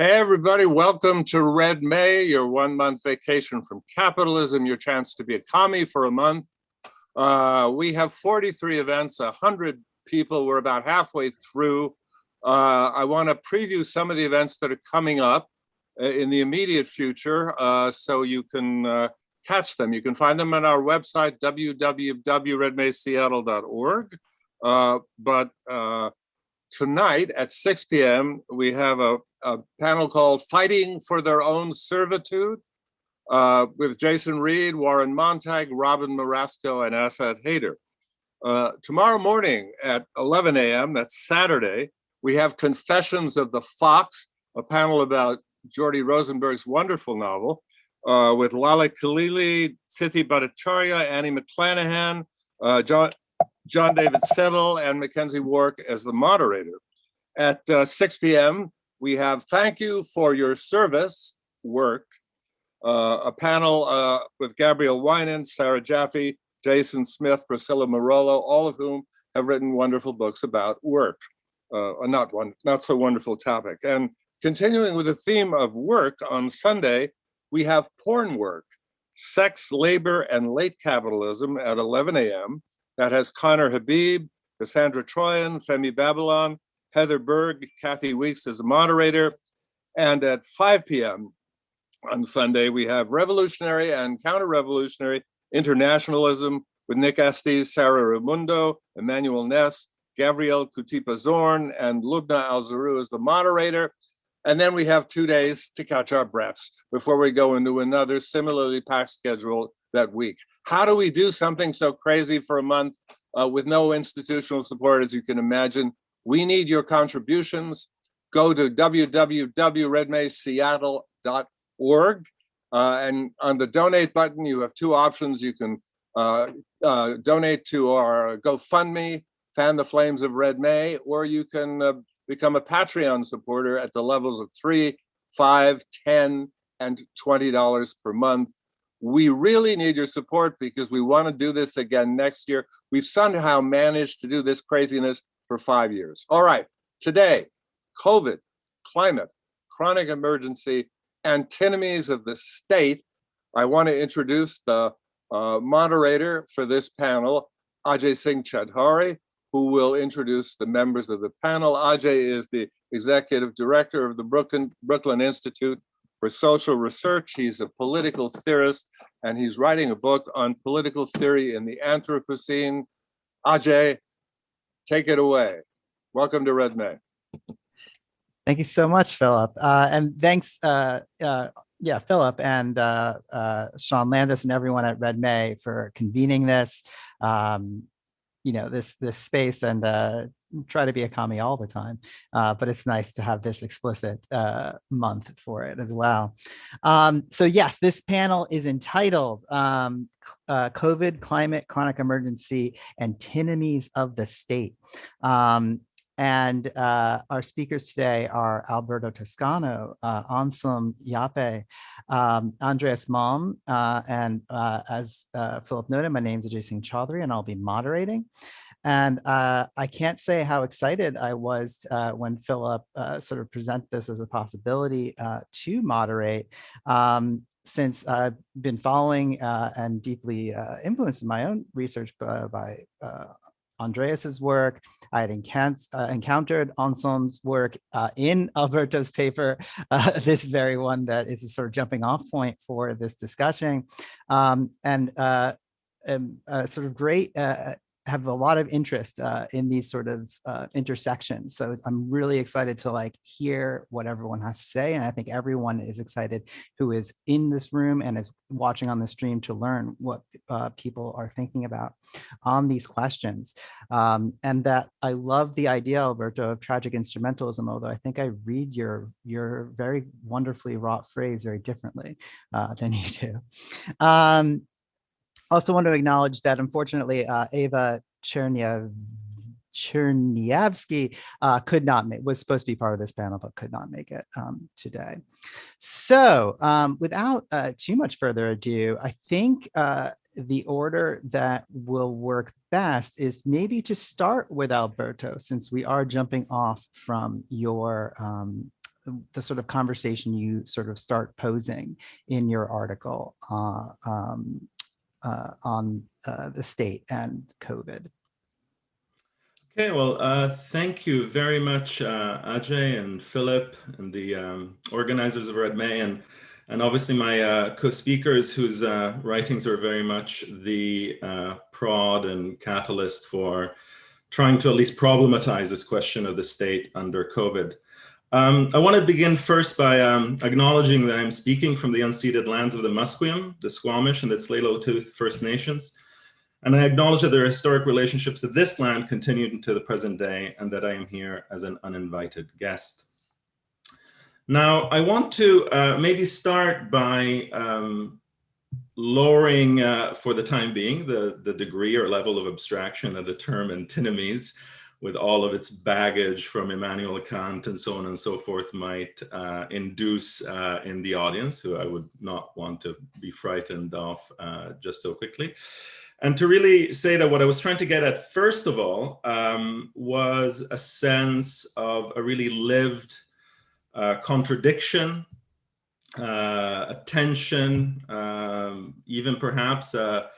Hey, everybody, welcome to Red May, your 1 month vacation from capitalism, your chance to be a commie for a month. We have 43 events, 100 people. We're about halfway through. I want to preview some of the events that are coming up in the immediate future so you can catch them. You can find them on our website, www.redmayseattle.org. But tonight at 6 p.m., we have a panel called Fighting for Their Own Servitude with Jason Reed, Warren Montag, Robin Marasco, and Asad Haider. Tomorrow morning at 11 a.m., that's Saturday, we have Confessions of the Fox, a panel about Jordi Rosenberg's wonderful novel with Lala Khalili, Sithi Bhattacharya, Annie McClanahan, John David Settle, and Mackenzie Wark as the moderator. At 6 p.m., we have Thank You for Your Service Work, a panel with Gabrielle Winan, Sarah Jaffe, Jason Smith, Priscilla Marolo, all of whom have written wonderful books about work, not so wonderful topic. And continuing with the theme of work, on Sunday, we have Porn Work, Sex, Labor, and Late Capitalism at 11 a.m. That has Connor Habib, Cassandra Troyan, Femi Babylon, Heather Berg, Kathy Weeks as a moderator. And at 5 p.m. on Sunday, we have Revolutionary and Counter-Revolutionary Internationalism with Nick Estes, Sarah Raimundo, Emmanuel Ness, Gabrielle Kutipa-Zorn, and Lubna Al-Zaru as the moderator. And then we have 2 days to catch our breaths before we go into another similarly packed schedule that week. How do we do something so crazy for a month with no institutional support, as you can imagine? We need your contributions. Go to www.redmayseattle.org. And on the donate button, you have two options. You can donate to our GoFundMe, Fan the Flames of Red May, or you can become a Patreon supporter at the levels of $3, $5, $10, and $20 per month. We really need your support because we want to do this again next year. We've somehow managed to do this craziness for 5 years. All right, today, COVID, climate, chronic emergency, antinomies of the state. I want to introduce the moderator for this panel, Ajay Singh Chadhari, who will introduce the members of the panel. Ajay is the executive director of the Brooklyn Institute for Social Research. He's a political theorist, and he's writing a book on political theory in the Anthropocene. Ajay, take it away. Welcome to Red May. Thank you so much, Philip. And thanks, Philip and Sean Landis and everyone at Red May for convening this, this space, and try to be a commie all the time. But it's nice to have this explicit month for it as well. So yes, this panel is entitled COVID, Climate, Chronic Emergency, Antinomies of the State. And our speakers today are Alberto Toscano, Anselm Yape, Andreas Malm, and as Philip noted, my name is Ajay Singh Chaudhary, and I'll be moderating. And I can't say how excited I was when Philip sort of presented this as a possibility to moderate, since I've been following and deeply influenced in my own research by Andreas's work. I had encountered Anselm's work in Alberto's paper, this very one that is a sort of jumping off point for this discussion, and sort of great, have a lot of interest in these sort of intersections. So I'm really excited to hear what everyone has to say. And I think everyone is excited who is in this room and is watching on the stream to learn what people are thinking about on these questions. And that I love the idea, Alberto, of tragic instrumentalism, although I think I read your very wonderfully wrought phrase very differently than you do. Also want to acknowledge that unfortunately Ava Chernyavsky was supposed to be part of this panel, but could not make it today. So without too much further ado, I think the order that will work best is maybe to start with Alberto, since we are jumping off from your the sort of conversation you sort of start posing in your article on the state and COVID. Okay, well, thank you very much, Ajay and Philip and the organizers of Red May, and obviously my co-speakers whose writings are very much the prod and catalyst for trying to at least problematize this question of the state under COVID. I want to begin first by acknowledging that I'm speaking from the unceded lands of the Musqueam, the Squamish, and the Tsleil-Waututh First Nations. And I acknowledge that there are historic relationships to this land continued into the present day, and that I am here as an uninvited guest. Now, I want to maybe start by lowering, for the time being, the degree or level of abstraction of the term antinomies, with all of its baggage from Immanuel Kant and so on and so forth, might induce in the audience, who I would not want to be frightened off just so quickly. And to really say that what I was trying to get at, first of all, was a sense of a really lived contradiction, a tension, even perhaps a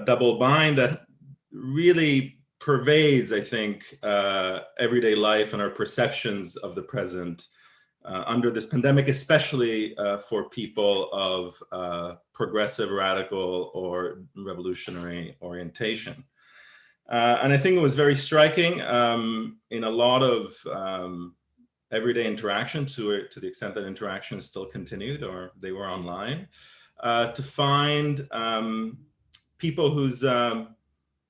double bind that really pervades, I think, everyday life and our perceptions of the present under this pandemic, especially for people of progressive, radical, or revolutionary orientation. And I think it was very striking in a lot of everyday interaction, to the extent that interaction still continued or they were online, to find people whose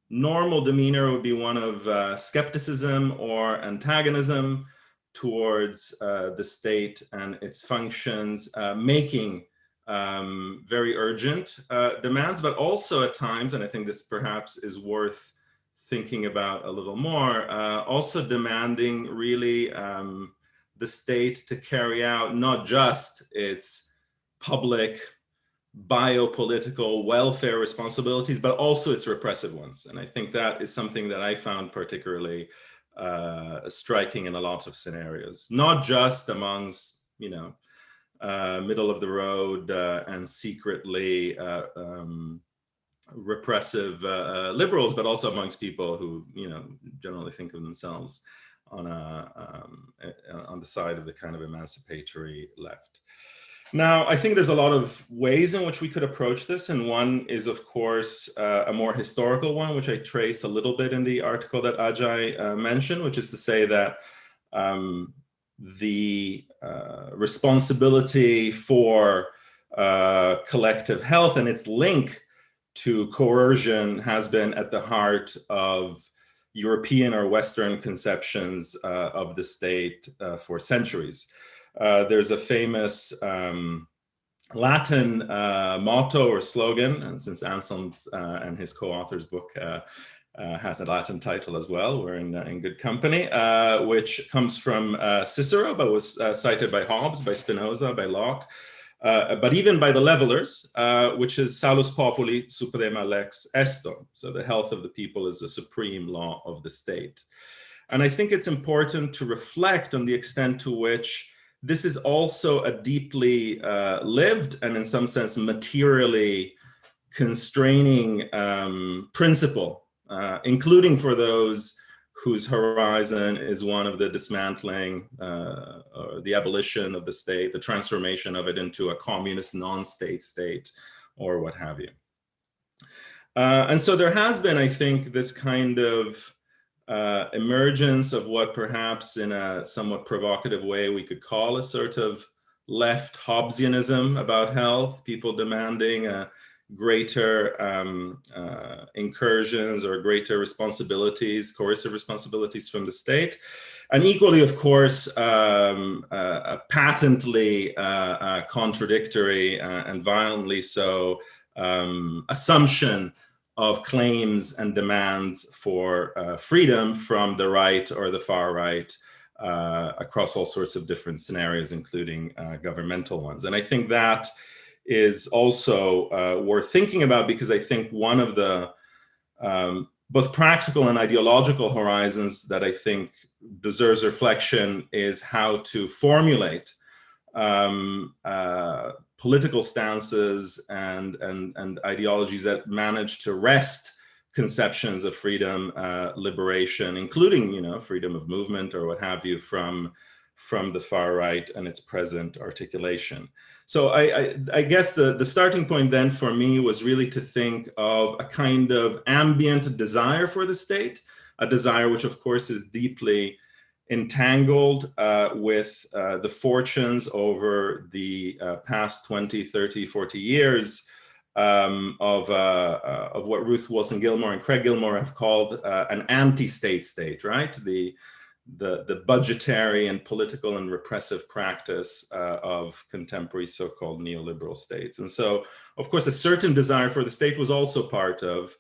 normal demeanor would be one of skepticism or antagonism towards the state and its functions, making very urgent demands, but also at times, and I think this perhaps is worth thinking about a little more, also demanding really the state to carry out not just its public biopolitical welfare responsibilities, but also its repressive ones. And I think that is something that I found particularly striking in a lot of scenarios, not just amongst, you know, middle of the road and secretly repressive liberals, but also amongst people who, you know, generally think of themselves on the side of the kind of emancipatory left. Now, I think there's a lot of ways in which we could approach this, and one is, of course, a more historical one, which I trace a little bit in the article that Ajay mentioned, which is to say that the responsibility for collective health and its link to coercion has been at the heart of European or Western conceptions of the state for centuries. There's a famous Latin motto or slogan, and since Anselm's and his co-author's book has a Latin title as well, we're in good company, which comes from Cicero, but was cited by Hobbes, by Spinoza, by Locke, but even by the Levelers, which is salus populi suprema lex esto. So the health of the people is the supreme law of the state. And I think it's important to reflect on the extent to which this is also a deeply lived and in some sense materially constraining principle, including for those whose horizon is one of the dismantling or the abolition of the state, the transformation of it into a communist non-state state, or what have you. And so there has been, I think, this kind of emergence of what perhaps in a somewhat provocative way we could call a sort of left Hobbesianism about health, people demanding greater incursions or greater responsibilities, coercive responsibilities from the state. And equally, of course, a patently contradictory and violently so assumption of claims and demands for freedom from the right or the far right across all sorts of different scenarios, including governmental ones. And I think that is also worth thinking about, because I think one of the both practical and ideological horizons that I think deserves reflection is how to formulate political stances and ideologies that manage to wrest conceptions of freedom, liberation, including, you know, freedom of movement or what have you, from the far right and its present articulation. So I guess the starting point then for me was really to think of a kind of ambient desire for the state, a desire which of course is deeply entangled with the fortunes over the past 20, 30, 40 years of what Ruth Wilson Gilmore and Craig Gilmore have called an anti-state state, right? The budgetary and political and repressive practice of contemporary so-called neoliberal states. And so, of course, a certain desire for the state was also part of,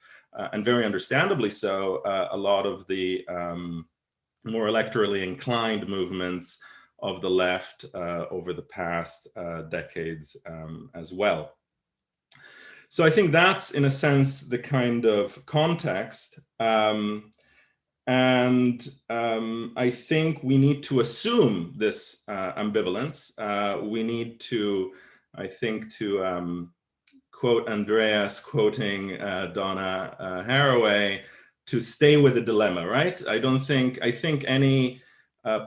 and very understandably so, a lot of the more electorally inclined movements of the left over the past decades as well. So I think that's, in a sense, the kind of context. And I think we need to assume this ambivalence. We need to, I think, to quote Andreas, quoting Donna Haraway, to stay with the dilemma, right? I think any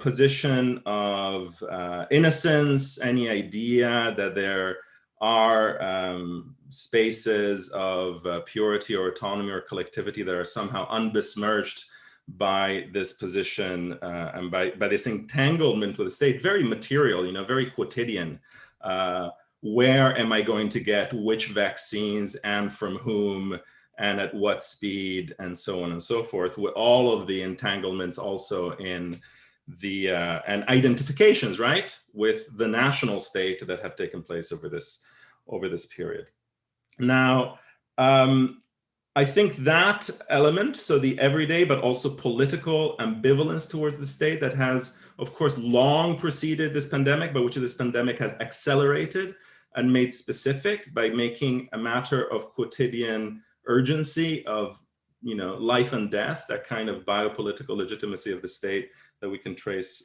position of innocence, any idea that there are spaces of purity or autonomy or collectivity that are somehow unbesmirched by this position and by this entanglement with the state, very material, you know, very quotidian. Where am I going to get which vaccines and from whom and at what speed and so on and so forth, with all of the entanglements also in the and identifications, right, with the national state that have taken place over this period. Now, I think that element, so the everyday but also political ambivalence towards the state that has, of course, long preceded this pandemic, but which this pandemic has accelerated and made specific by making a matter of quotidian urgency of, you know, life and death, that kind of biopolitical legitimacy of the state that we can trace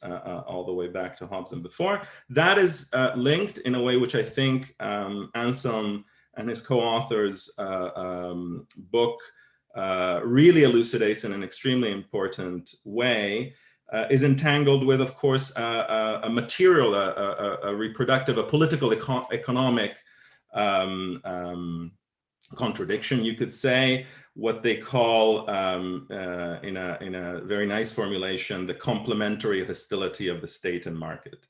all the way back to Hobbes and before. That is linked in a way which I think Anselm and his co-authors' book really elucidates in an extremely important way, is entangled with, of course, a material, a reproductive, a political, economic contradiction, you could say, what they call, in a very nice formulation, the complementary hostility of the state and market.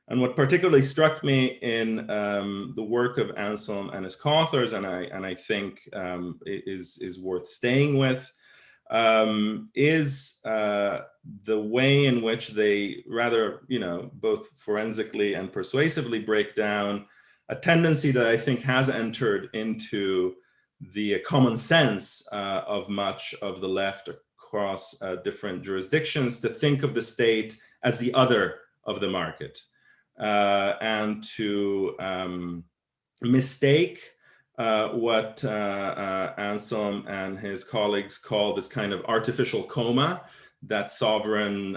And what particularly struck me in the work of Anselm and his co-authors, and I think is worth staying with, is the way in which they rather, you know, both forensically and persuasively break down a tendency that I think has entered into the common sense of much of the left across different jurisdictions, to think of the state as the other of the market. And to mistake what Anselm and his colleagues call this kind of artificial coma that sovereign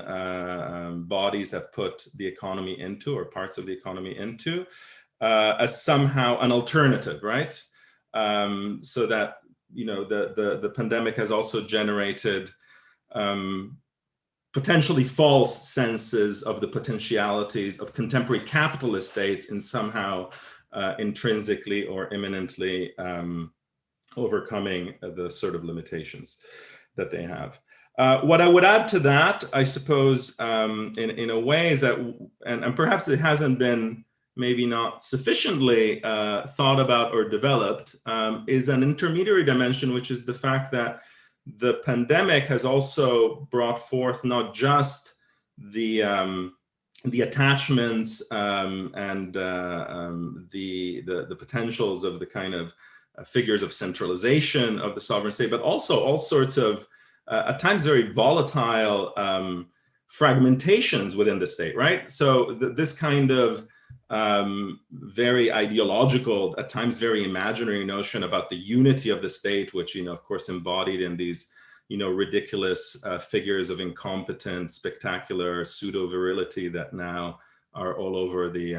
bodies have put the economy into, or parts of the economy into, as somehow an alternative, right? So that, you know, the pandemic has also generated potentially false senses of the potentialities of contemporary capitalist states in somehow intrinsically or imminently overcoming the sort of limitations that they have. What I would add to that, I suppose, in a way is that, and perhaps it hasn't been maybe not sufficiently thought about or developed, is an intermediary dimension, which is the fact that the pandemic has also brought forth not just the attachments and the potentials of the kind of figures of centralization of the sovereign state, but also all sorts of at times very volatile fragmentations within the state, right? So this kind of very ideological, at times very imaginary notion about the unity of the state, which, you know, of course, embodied in these ridiculous figures of incompetent, spectacular pseudo-virility that now are all over the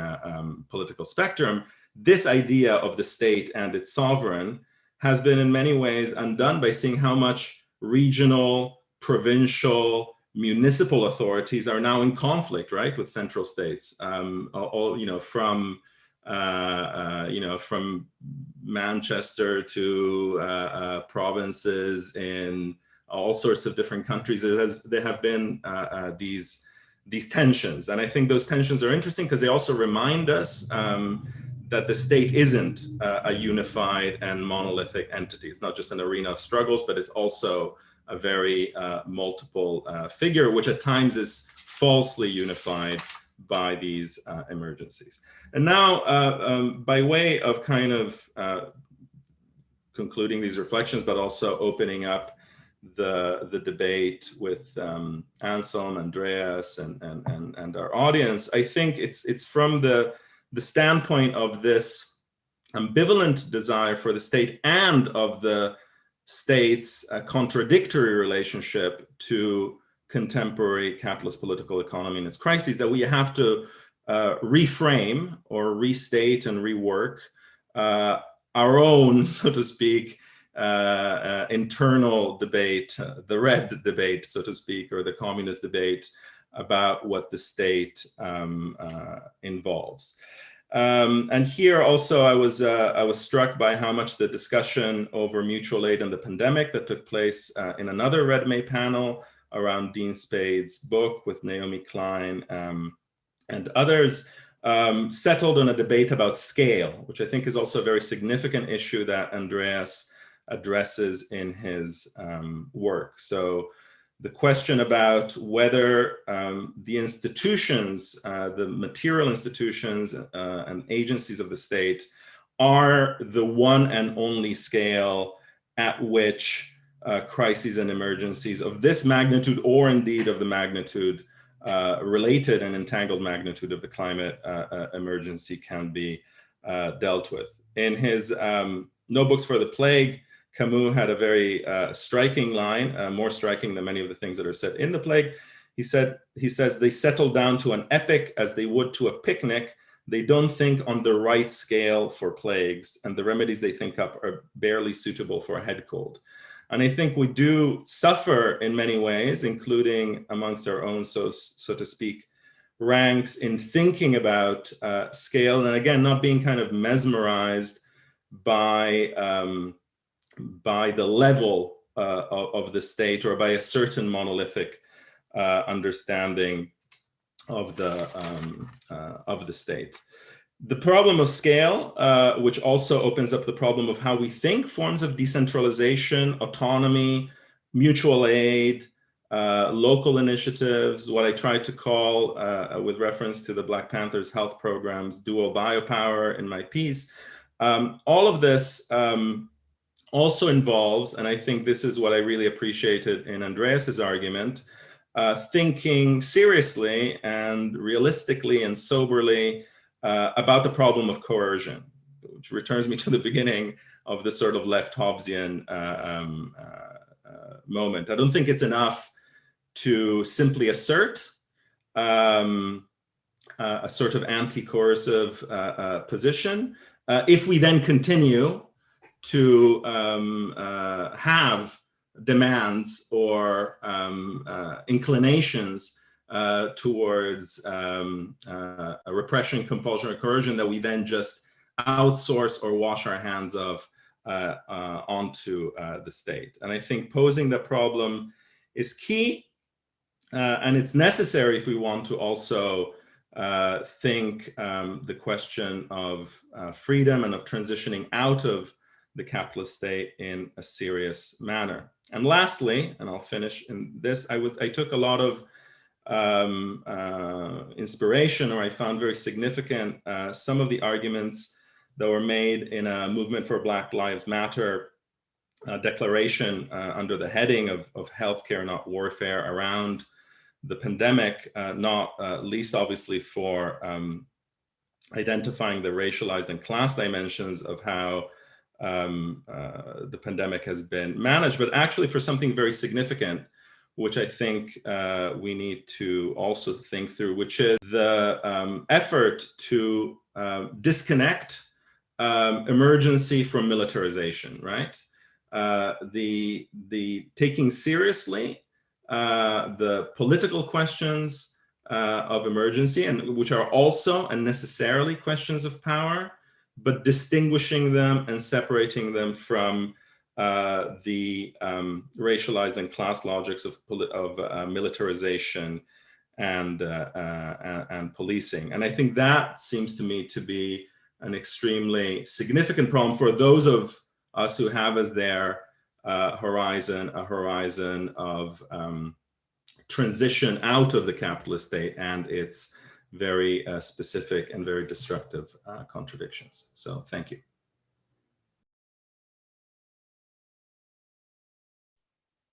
political spectrum. This idea of the state and its sovereign has been in many ways undone by seeing how much regional, provincial, municipal authorities are now in conflict, right, with central states, from Manchester to provinces in all sorts of different countries. There have been these tensions, and I think those tensions are interesting because they also remind us that the state isn't a unified and monolithic entity. It's not just an arena of struggles, but it's also a very multiple figure, which at times is falsely unified by these emergencies. And now, by way of kind of concluding these reflections, but also opening up the debate with Anselm, Andreas, and our audience, I think it's from the standpoint of this ambivalent desire for the state and of the state's contradictory relationship to contemporary capitalist political economy and its crises that we have to reframe or restate and rework our own, so to speak, internal debate, the red debate, so to speak, or the communist debate about what the state involves. And here also I was struck by how much the discussion over mutual aid and the pandemic that took place in another Red May panel around Dean Spade's book with Naomi Klein and others settled on a debate about scale, which I think is also a very significant issue that Andreas addresses in his work. So the question about whether the institutions, the material institutions and agencies of the state are the one and only scale at which crises and emergencies of this magnitude, or indeed of the magnitude, related and entangled magnitude of the climate emergency, can be dealt with. In his Notebooks for the Plague, Camus had a very striking line, more striking than many of the things that are said in The Plague. He says, they settle down to an epic as they would to a picnic. They don't think on the right scale for plagues, and the remedies they think up are barely suitable for a head cold. And I think we do suffer in many ways, including amongst our own, so to speak, ranks in thinking about scale, and again, not being kind of mesmerized by the level of the state, or by a certain monolithic understanding of the state. The problem of scale, which also opens up the problem of how we think forms of decentralization, autonomy, mutual aid, local initiatives, what I tried to call, with reference to the Black Panthers health programs, dual biopower in my piece. All of this also involves, and I think this is what I really appreciated in Andreas's argument, thinking seriously and realistically and soberly about the problem of coercion, which returns me to the beginning of the sort of left Hobbesian moment. I don't think it's enough to simply assert a sort of anti-coercive position if we then continue to have demands or inclinations towards a repression, compulsion, or coercion that we then just outsource or wash our hands of onto the state. And I think posing the problem is key, and it's necessary if we want to also think the question of freedom and of transitioning out of the capitalist state in a serious manner. And lastly, and I'll finish in this, I took a lot of inspiration, or I found very significant, some of the arguments that were made in a Movement for Black Lives Matter declaration under the heading of healthcare, not warfare, around the pandemic, not least obviously for identifying the racialized and class dimensions of how the pandemic has been managed, but actually for something very significant, which I think we need to also think through, which is the effort to disconnect emergency from militarization, right? The taking seriously the political questions of emergency, and which are also and necessarily questions of power, but distinguishing them and separating them from the racialized and class logics of militarization and policing. And I think that seems to me to be an extremely significant problem for those of us who have as their horizon a horizon of transition out of the capitalist state and its very specific and very destructive contradictions. So thank you.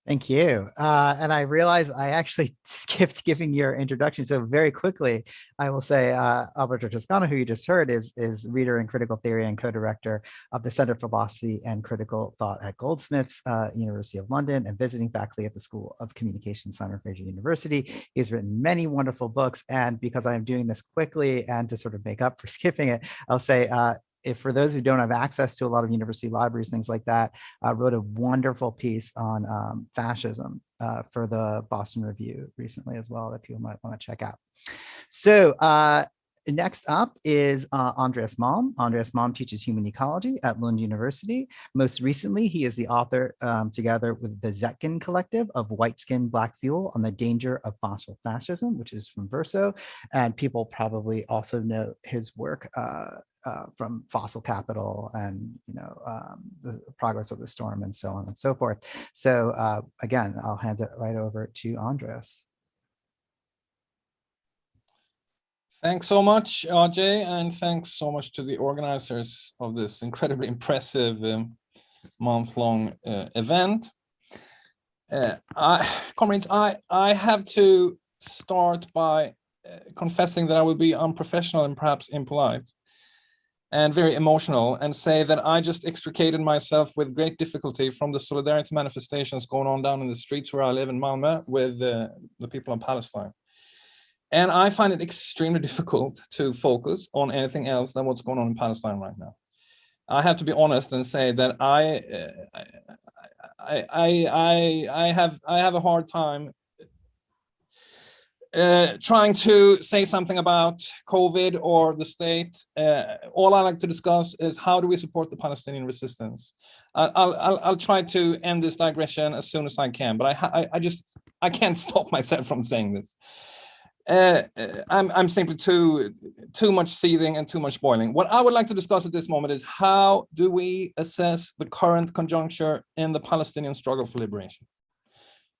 Thank you. And I realize I actually skipped giving your introduction. So very quickly, I will say Alberto Toscano, who you just heard, is reader in critical theory and co-director of the Center for Philosophy and Critical Thought at Goldsmiths, University of London, and visiting faculty at the School of Communication, Simon Fraser University. He's written many wonderful books. And because I am doing this quickly and to sort of make up for skipping it, I'll say, if for those who don't have access to a lot of university libraries, things like that, wrote a wonderful piece on fascism for the Boston Review recently as well that people might want to check out. So next up is Andreas Malm. Andreas Malm teaches human ecology at Lund University. Most recently, he is the author, together with the Zetkin Collective, of White Skin, Black Fuel on the Danger of Fossil Fascism, which is from Verso. And people probably also know his work from Fossil Capital and the Progress of the Storm and so on and so forth. So again, I'll hand it right over to Andreas. Thanks so much, RJ, and thanks so much to the organizers of this incredibly impressive month-long event. Comrades, I have to start by confessing that I will be unprofessional and perhaps impolite and very emotional, and say that I just extricated myself with great difficulty from the solidarity manifestations going on down in the streets where I live in Malmö with the people in Palestine. And I find it extremely difficult to focus on anything else than what's going on in Palestine right now. I have to be honest and say that I have a hard time trying to say something about COVID or the state. All I like to discuss is how do we support the Palestinian resistance. I'll try to end this digression as soon as I can, but I can't stop myself from saying this. I'm simply too much seething and too much boiling. What I would like to discuss at this moment is how do we assess the current conjuncture in the Palestinian struggle for liberation?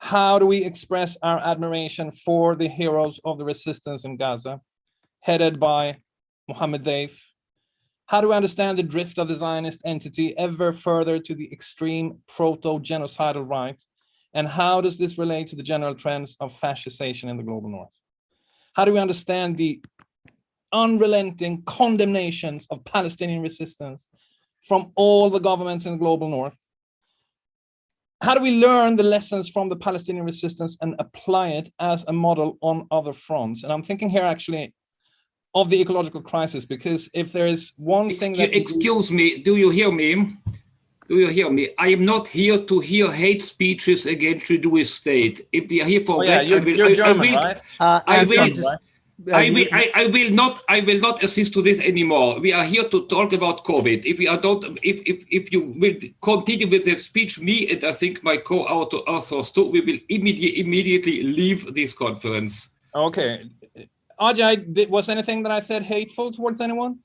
How do we express our admiration for the heroes of the resistance in Gaza, headed by Mohammed Deif? How do we understand the drift of the Zionist entity ever further to the extreme proto-genocidal right? And how does this relate to the general trends of fascisation in the global north? How do we understand the unrelenting condemnations of Palestinian resistance from all the governments in the global north? How do we learn the lessons from the Palestinian resistance and apply it as a model on other fronts? And I'm thinking here actually of the ecological crisis, because if there is one thing that— Excuse me, do you hear me? Do you hear me? I am not here to hear hate speeches against the Jewish state. If they are here for that, you're German, right? I will not assist to this anymore. We are here to talk about COVID. If you will continue with the speech, me and I think my co-authors too, we will immediately leave this conference. Okay. Ajay, was anything that I said hateful towards anyone?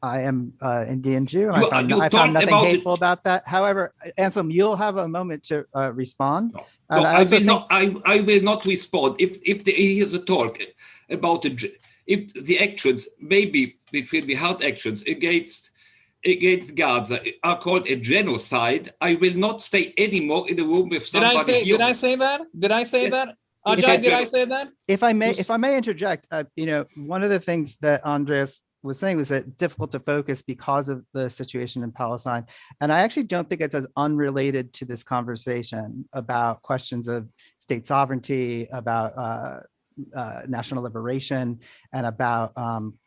I am Indian Jew, and I found nothing hateful about that. However, Anselm, you'll have a moment to respond. No. No, I will not respond. If there is a talk about if the actions, maybe it will be hard actions against Gaza are called a genocide, I will not stay anymore in the room with somebody. Did I say that? Ajay, did I say that? If I may interject, one of the things that Andreas was saying was that difficult to focus because of the situation in Palestine. And I actually don't think it's as unrelated to this conversation about questions of state sovereignty, about national liberation, and about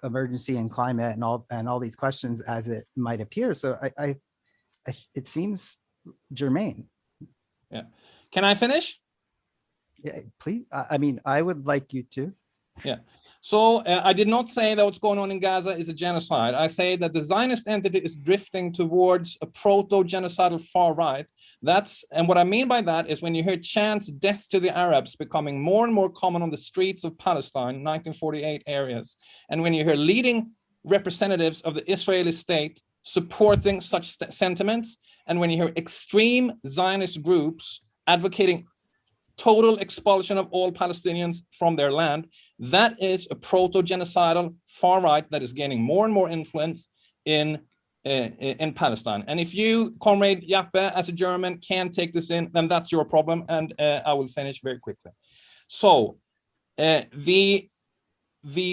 emergency and climate and all these questions as it might appear. So it seems germane. Yeah. Can I finish? Yeah, please. I mean, I would like you to. Yeah. So I did not say that what's going on in Gaza is a genocide. I say that the Zionist entity is drifting towards a proto-genocidal far right. And what I mean by that is when you hear chants death to the Arabs becoming more and more common on the streets of Palestine, 1948 areas, and when you hear leading representatives of the Israeli state supporting such sentiments, and when you hear extreme Zionist groups advocating total expulsion of all Palestinians from their land, that is a proto-genocidal far right that is gaining more and more influence in Palestine. And if you, Comrade Jappe, as a German, can take this in, then that's your problem. And I will finish very quickly. So the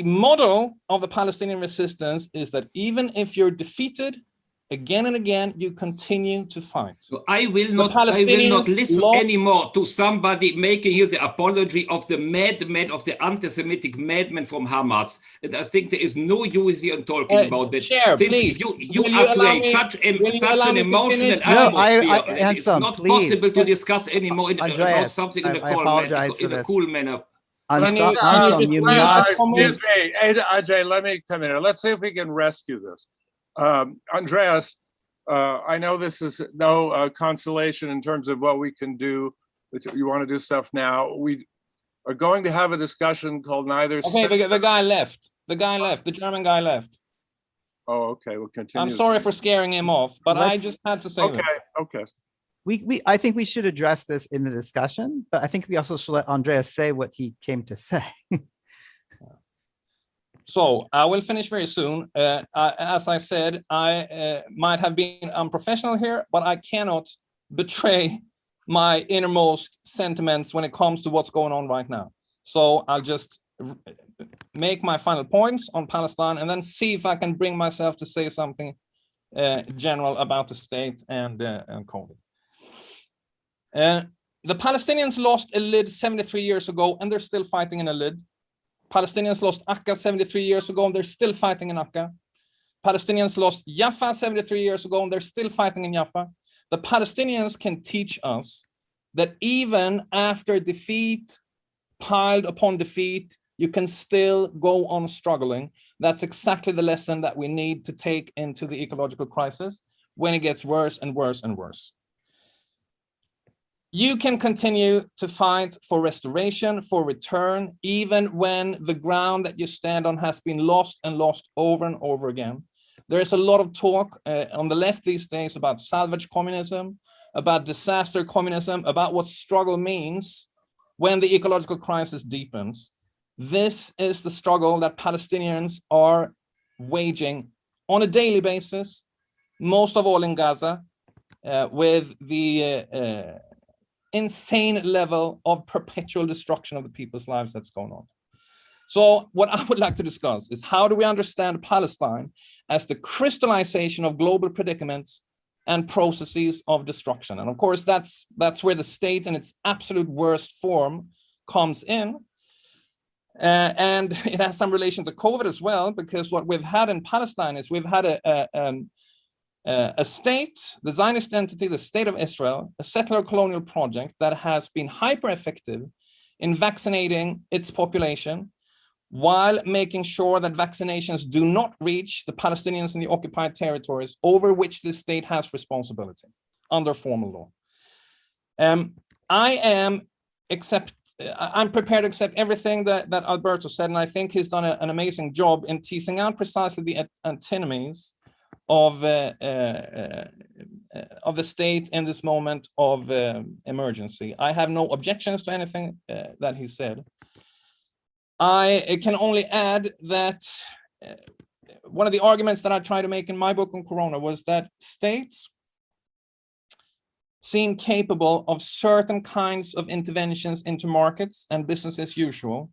model of the Palestinian resistance is that even if you're defeated again and again, you continue to fight. So I will not listen anymore to somebody making here the apology of the madman, of the anti-Semitic madman from Hamas. And I think there is no use here in talking about that. Chair, Since please. you are creating such an emotional atmosphere, it's not possible to discuss anymore about something in a cool manner. Excuse me, Ajay, let me come in here. Let's see if we can rescue this. Andreas, I know this is no consolation in terms of what we can do. You want to do stuff now. We are going to have a discussion called neither. Okay, the guy left. The German guy left. Oh, okay, we'll continue. I'm sorry for scaring him off, but I just had to say this. Okay. I think we should address this in the discussion, but I think we also should let Andreas say what he came to say. So I will finish very soon. As I said, I might have been unprofessional here, but I cannot betray my innermost sentiments when it comes to what's going on right now. So I'll just make my final points on Palestine and then see if I can bring myself to say something general about the state and COVID. The Palestinians lost a lid 73 years ago, and they're still fighting in a lid. Palestinians lost Akka 73 years ago, and they're still fighting in Akka. Palestinians lost Jaffa 73 years ago, and they're still fighting in Jaffa. The Palestinians can teach us that even after defeat, piled upon defeat, you can still go on struggling. That's exactly the lesson that we need to take into the ecological crisis when it gets worse and worse and worse. You can continue to fight for restoration, for return, even when the ground that you stand on has been lost and lost over and over again. There is a lot of talk on the left these days about salvage communism, about disaster communism, about what struggle means when the ecological crisis deepens. This is the struggle that Palestinians are waging on a daily basis, most of all in Gaza, with the insane level of perpetual destruction of the people's lives that's going on. So what I would like to discuss is how do we understand Palestine as the crystallization of global predicaments and processes of destruction? And of course, that's where the state in its absolute worst form comes in. And it has some relation to COVID as well, because what we've had in Palestine is we've had a state, the Zionist entity, the state of Israel, a settler colonial project that has been hyper effective in vaccinating its population while making sure that vaccinations do not reach the Palestinians in the occupied territories over which the state has responsibility under formal law. I'm prepared to accept everything that Alberto said, and I think he's done an amazing job in teasing out precisely the antinomies of the state in this moment of emergency. I have no objections to anything that he said. I can only add that one of the arguments that I try to make in my book on Corona was that states seem capable of certain kinds of interventions into markets and business as usual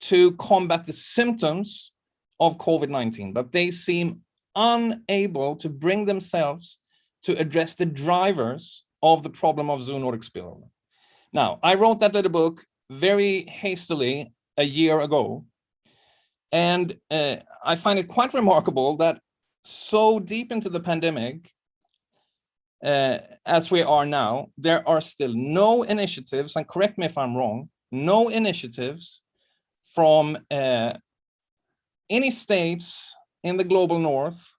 to combat the symptoms of COVID-19, but they seem unable to bring themselves to address the drivers of the problem of zoonotic spillover. Now, I wrote that little book very hastily a year ago, and I find it quite remarkable that so deep into the pandemic, as we are now, there are still no initiatives, and correct me if I'm wrong, no initiatives from any states in the global north,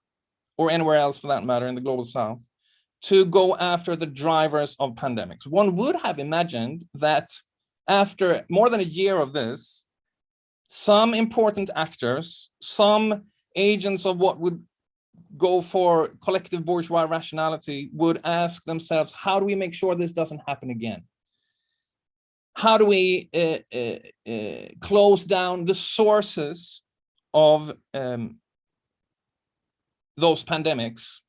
or anywhere else for that matter in the global south, to go after the drivers of pandemics. One would have imagined that after more than a year of this, some important actors, some agents of what would go for collective bourgeois rationality would ask themselves, how do we make sure this doesn't happen again? How do we close down the sources of those pandemics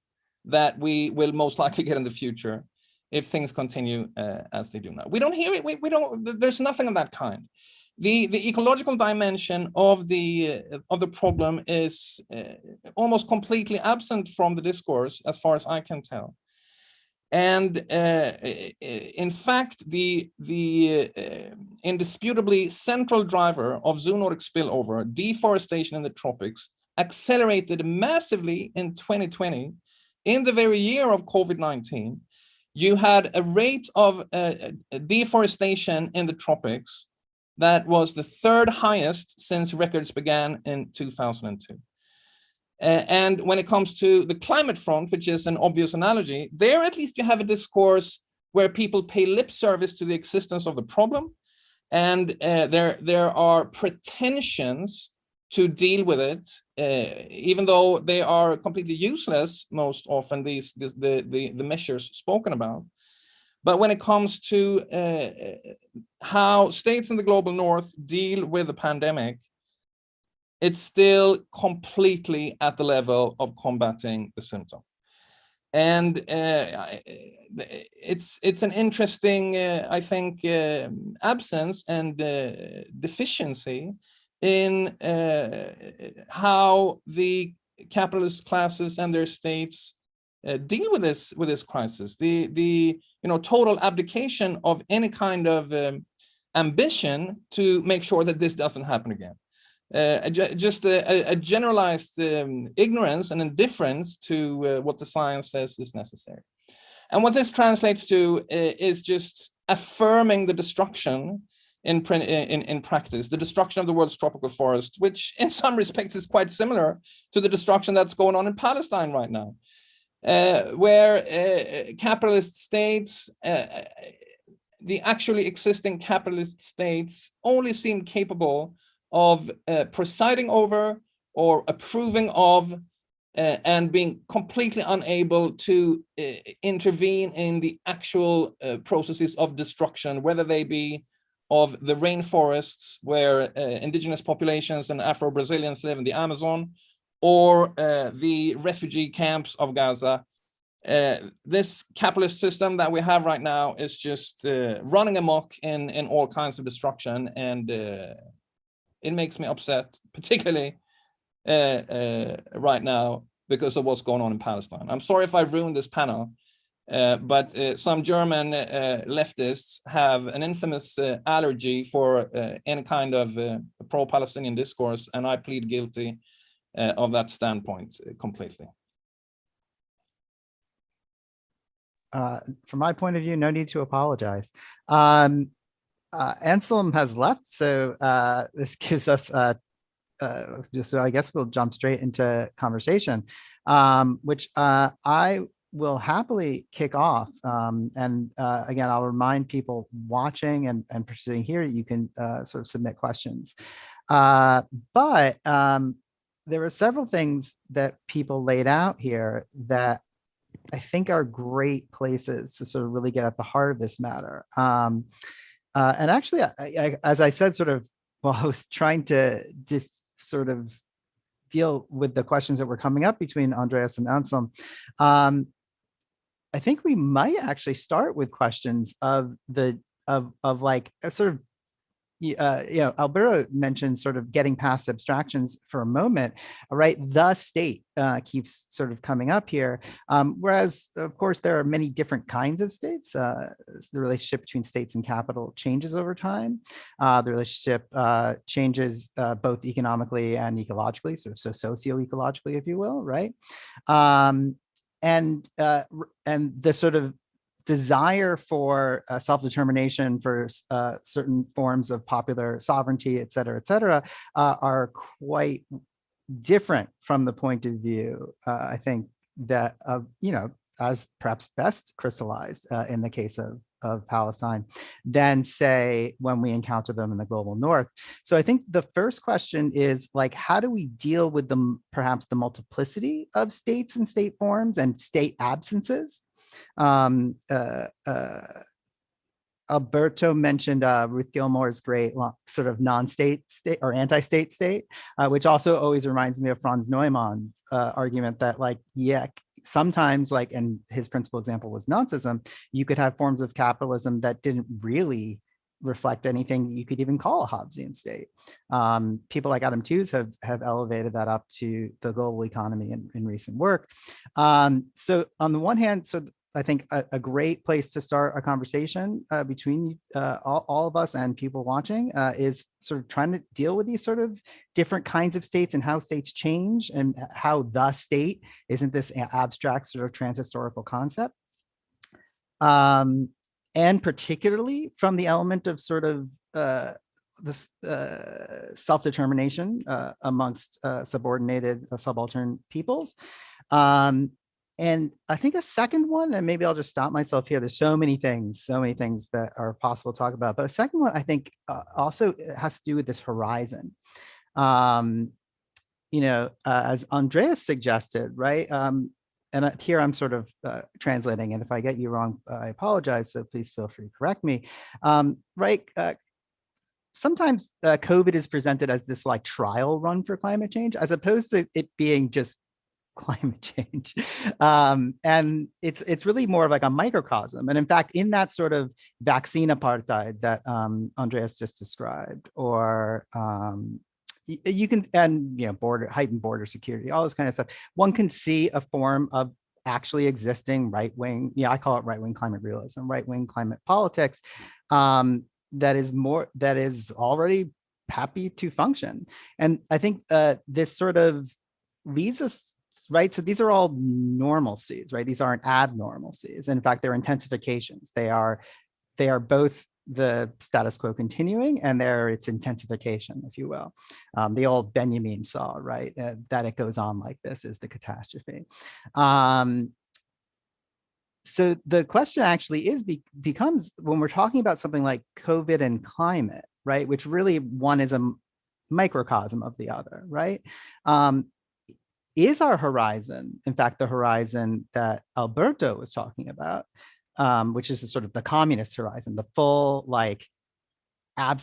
that we will most likely get in the future if things continue as they do now? We don't hear it. We don't. There's nothing of that kind. The ecological dimension of the problem is almost completely absent from the discourse, as far as I can tell. And in fact, the indisputably central driver of zoonotic spillover, deforestation in the tropics, accelerated massively in 2020, in the very year of COVID-19. You had a rate of deforestation in the tropics that was the third highest since records began in 2002. And when it comes to the climate front, which is an obvious analogy, there at least you have a discourse where people pay lip service to the existence of the problem, and there are pretensions to deal with it, even though they are completely useless most often, the measures spoken about. But when it comes to how states in the global north deal with the pandemic, it's still completely at the level of combating the symptom. And it's an interesting, I think, absence and deficiency in how the capitalist classes and their states deal with this crisis. The total abdication of any kind of ambition to make sure that this doesn't happen again. Just a generalized ignorance and indifference to what the science says is necessary. And what this translates to is just affirming the destruction in practice, the destruction of the world's tropical forest, which in some respects is quite similar to the destruction that's going on in Palestine right now, where capitalist states, the actually existing capitalist states, only seem capable of presiding over or approving of and being completely unable to intervene in the actual processes of destruction, whether they be of the rainforests where indigenous populations and Afro-Brazilians live in the Amazon, or the refugee camps of Gaza. This capitalist system that we have right now is just running amok in all kinds of destruction, and it makes me upset, particularly right now because of what's going on in Palestine. I'm sorry if I ruined this panel, but some German leftists have an infamous allergy for any kind of pro-Palestinian discourse, and I plead guilty of that standpoint completely. From my point of view, no need to apologize. Anselm has left, so this gives us just so I guess we'll jump straight into conversation, which I will happily kick off. And again, I'll remind people watching and participating here, you can sort of submit questions. But there were several things that people laid out here that I think are great places to sort of really get at the heart of this matter. And actually, as I said, sort of while I was trying to sort of deal with the questions that were coming up between Andreas and Anselm, I think we might actually start with questions of like a sort of Alberto mentioned sort of getting past abstractions for a moment, right? The state keeps sort of coming up here. Whereas, of course, there are many different kinds of states. The relationship between states and capital changes over time. The relationship changes both economically and ecologically, sort of so socio-ecologically, if you will, right? And the sort of desire for self-determination, for certain forms of popular sovereignty, et cetera, are quite different from the point of view, I think, that as perhaps best crystallized in the case of Palestine, than say when we encounter them in the global north. So I think the first question is, like, how do we deal with perhaps the multiplicity of states and state forms and state absences? Alberto mentioned Ruth Gilmore's great sort of non-state state or anti-state state, which also always reminds me of Franz Neumann's argument that, like, yeah, sometimes, like, and his principal example was Nazism, you could have forms of capitalism that didn't really reflect anything you could even call a Hobbesian state. People like Adam Tooze have elevated that up to the global economy in recent work. So on the one hand, so I think a great place to start a conversation between all of us and people watching is sort of trying to deal with these sort of different kinds of states and how states change, and how the state isn't this abstract sort of transhistorical concept. And particularly from the element of sort of this self-determination amongst subordinated subaltern peoples. And I think a second one, and maybe I'll just stop myself here. There's so many things that are possible to talk about. But a second one, I think, also has to do with this horizon. As Andreas suggested, right? And here I'm sort of translating, and if I get you wrong, I apologize. So please feel free to correct me. Right? Sometimes COVID is presented as this like trial run for climate change, as opposed to it being just climate change. And it's really more of like a microcosm. And in fact, in that sort of vaccine apartheid that Andreas just described, or you can, and heightened border security, all this kind of stuff, one can see a form of actually existing right-wing, I call it right-wing climate realism, right-wing climate politics, that is already happy to function. And I think this sort of leads us, right? So these are all normalcies, right? These aren't abnormalcies. In fact, they're intensifications. They are both the status quo continuing, and its intensification, if you will. The old Benjamin saw, right? That it goes on like this is the catastrophe. So the question actually becomes, when we're talking about something like COVID and climate, right? Which really one is a microcosm of the other, right? Is our horizon, in fact, the horizon that Alberto was talking about, which is sort of the communist horizon, the full, like, realm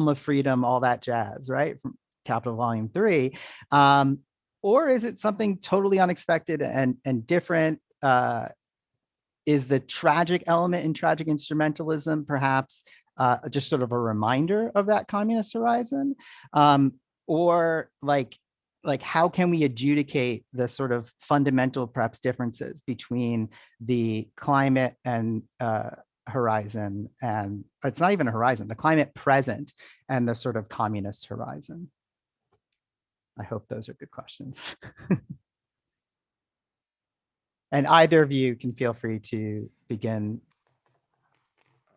of freedom, all that jazz, right? From Capital Volume 3. Or is it something totally unexpected and different? Is the tragic element in tragic instrumentalism perhaps just sort of a reminder of that communist horizon? Or like how can we adjudicate the sort of fundamental perhaps differences between the climate and horizon, and it's not even a horizon, the climate present and the sort of communist horizon? I hope those are good questions. And either of you can feel free to begin.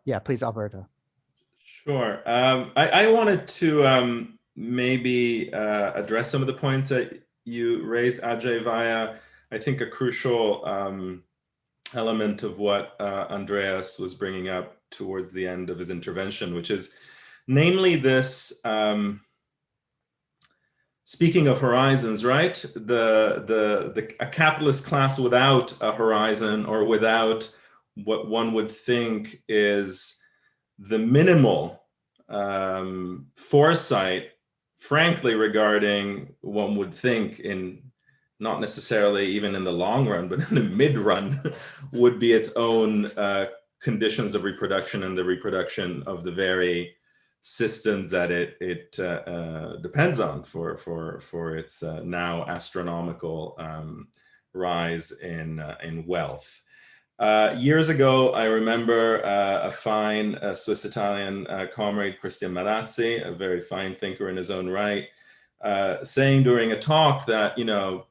Yeah, please, Alberto. Sure. I wanted to maybe address some of the points that you raised, Ajay, via, I think, a crucial element of what Andreas was bringing up towards the end of his intervention, which is namely this, speaking of horizons, right? A capitalist class without a horizon, or without what one would think is the minimal foresight, frankly, regarding one would think, in not necessarily even in the long run, but in the mid run, would be its own conditions of reproduction and the reproduction of the very systems that it depends on for its now astronomical rise in wealth. Years ago, I remember a fine Swiss-Italian comrade, Christian Marazzi, a very fine thinker in his own right, saying during a talk that, you know,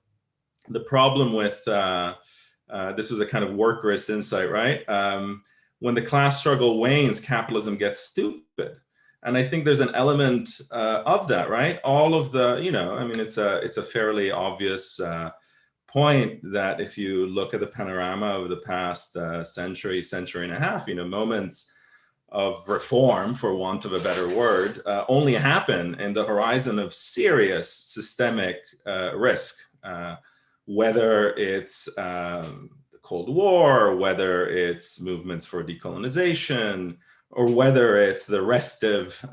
the problem with, this was a kind of workerist insight, right? When the class struggle wanes, capitalism gets stupid. And I think there's an element of that, right? All of the, you know, I mean, it's a fairly obvious point that if you look at the panorama of the past century and a half, you know, moments of reform, for want of a better word, only happen in the horizon of serious systemic risk, whether it's the Cold War, whether it's movements for decolonization, or whether it's the restive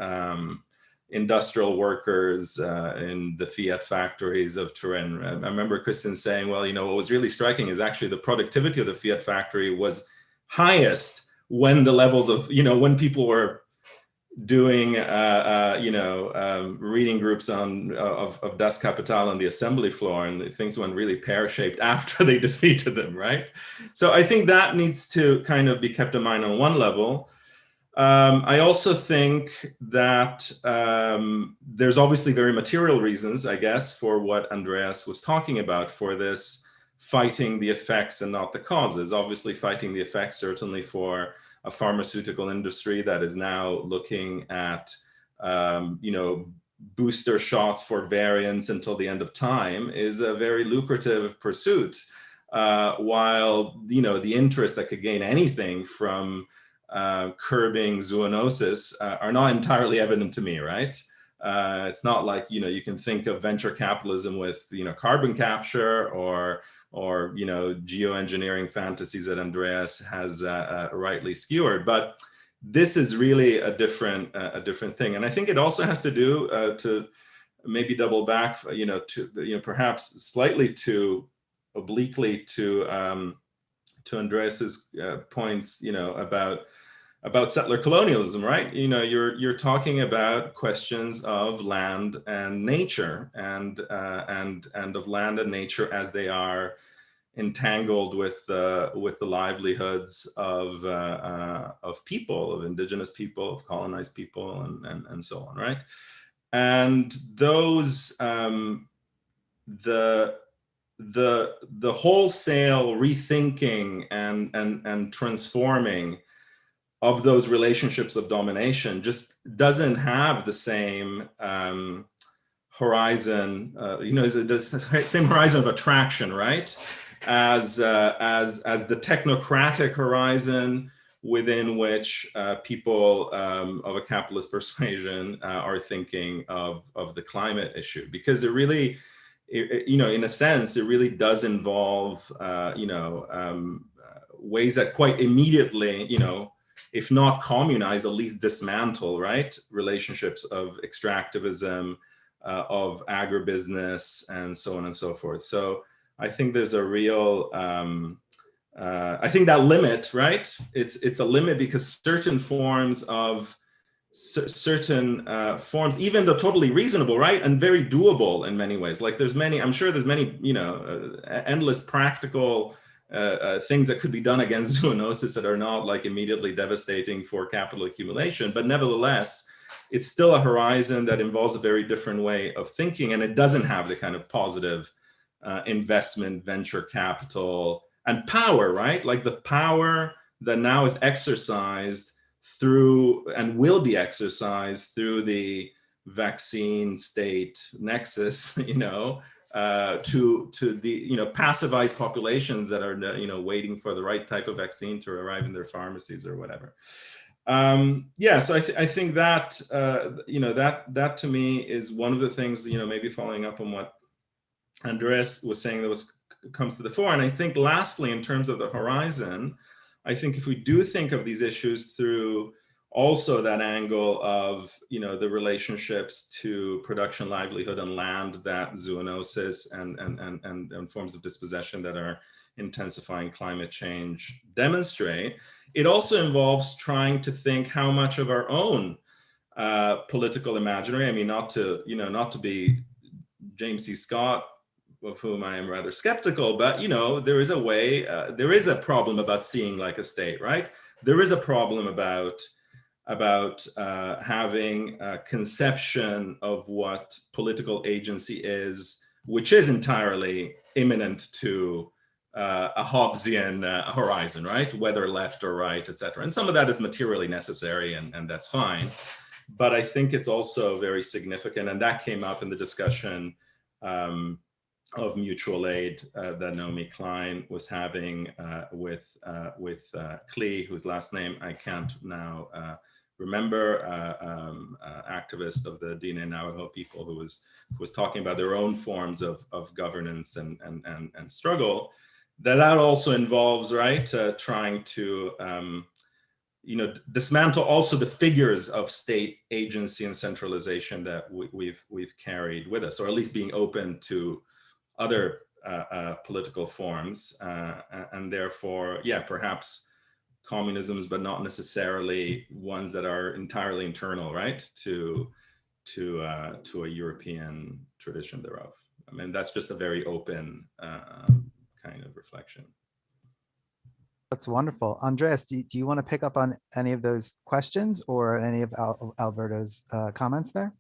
industrial workers in the Fiat factories of Turin. I remember Christian saying, well, you know, what was really striking is actually the productivity of the Fiat factory was highest when the levels of, you know, when people were doing, reading groups of Das Kapital on the assembly floor, and things went really pear-shaped after they defeated them, right? So I think that needs to kind of be kept in mind on one level. I also think that there's obviously very material reasons, I guess, for what Andreas was talking about, for this fighting the effects and not the causes. Obviously fighting the effects, certainly for a pharmaceutical industry that is now looking at, booster shots for variants until the end of time, is a very lucrative pursuit. While, you know, the interest that could gain anything from curbing zoonosis are not entirely evident to me, right? It's not like, you know, you can think of venture capitalism with, you know, carbon capture or you know, geoengineering fantasies that Andreas has rightly skewered. But this is really a different thing, and I think it also has to do to maybe double back, you know, to, you know, perhaps slightly too obliquely to Andreas's points, you know, about settler colonialism, right? You know, you're talking about questions of land and nature, and of land and nature as they are entangled with the livelihoods of people, of indigenous people, of colonized people, and so on, right? And those the wholesale rethinking and transforming of those relationships of domination just doesn't have the same horizon, the same horizon of attraction, right? As the technocratic horizon within which people of a capitalist persuasion are thinking of the climate issue, because it really, in a sense, it really does involve, ways that quite immediately, if not communize, at least dismantle, right? Relationships of extractivism, of agribusiness, and so on and so forth. So I think there's a real, I think that limit, right? It's a limit because certain forms, even though totally reasonable, right? And very doable in many ways. Like I'm sure there's many, endless practical things that could be done against zoonosis that are not like immediately devastating for capital accumulation, but nevertheless, it's still a horizon that involves a very different way of thinking, and it doesn't have the kind of positive investment, venture capital, and power, right? Like the power that now is exercised through, and will be exercised through, the vaccine state nexus, to the pacifize populations that are waiting for the right type of vaccine to arrive in their pharmacies or whatever. So I think that that to me is one of the things, maybe following up on what Andreas was saying, that comes to the fore. And I think lastly, in terms of the horizon, I think if we do think of these issues through also that angle of, you know, the relationships to production, livelihood, and land that zoonosis and forms of dispossession that are intensifying climate change demonstrate. It also involves trying to think how much of our own political imaginary, I mean, not to be James C. Scott, of whom I am rather skeptical, but, you know, there is a way, there is a problem about seeing like a state, right? There is a problem about having a conception of what political agency is, which is entirely imminent to a Hobbesian horizon, right? Whether left or right, etc. And some of that is materially necessary, and that's fine. But I think it's also very significant, and that came up in the discussion of mutual aid that Naomi Klein was having with Klee, whose last name I can't now remember, activist of the Diné Navajo people, who was talking about their own forms of governance and struggle. That also involves, right, trying to you know, dismantle also the figures of state agency and centralization that we've carried with us, or at least being open to other political forms, and therefore, yeah, perhaps communisms, but not necessarily ones that are entirely internal, right, to a European tradition thereof. I mean, that's just a very open kind of reflection. That's wonderful. Andreas, do you want to pick up on any of those questions or any of Alberto's comments there?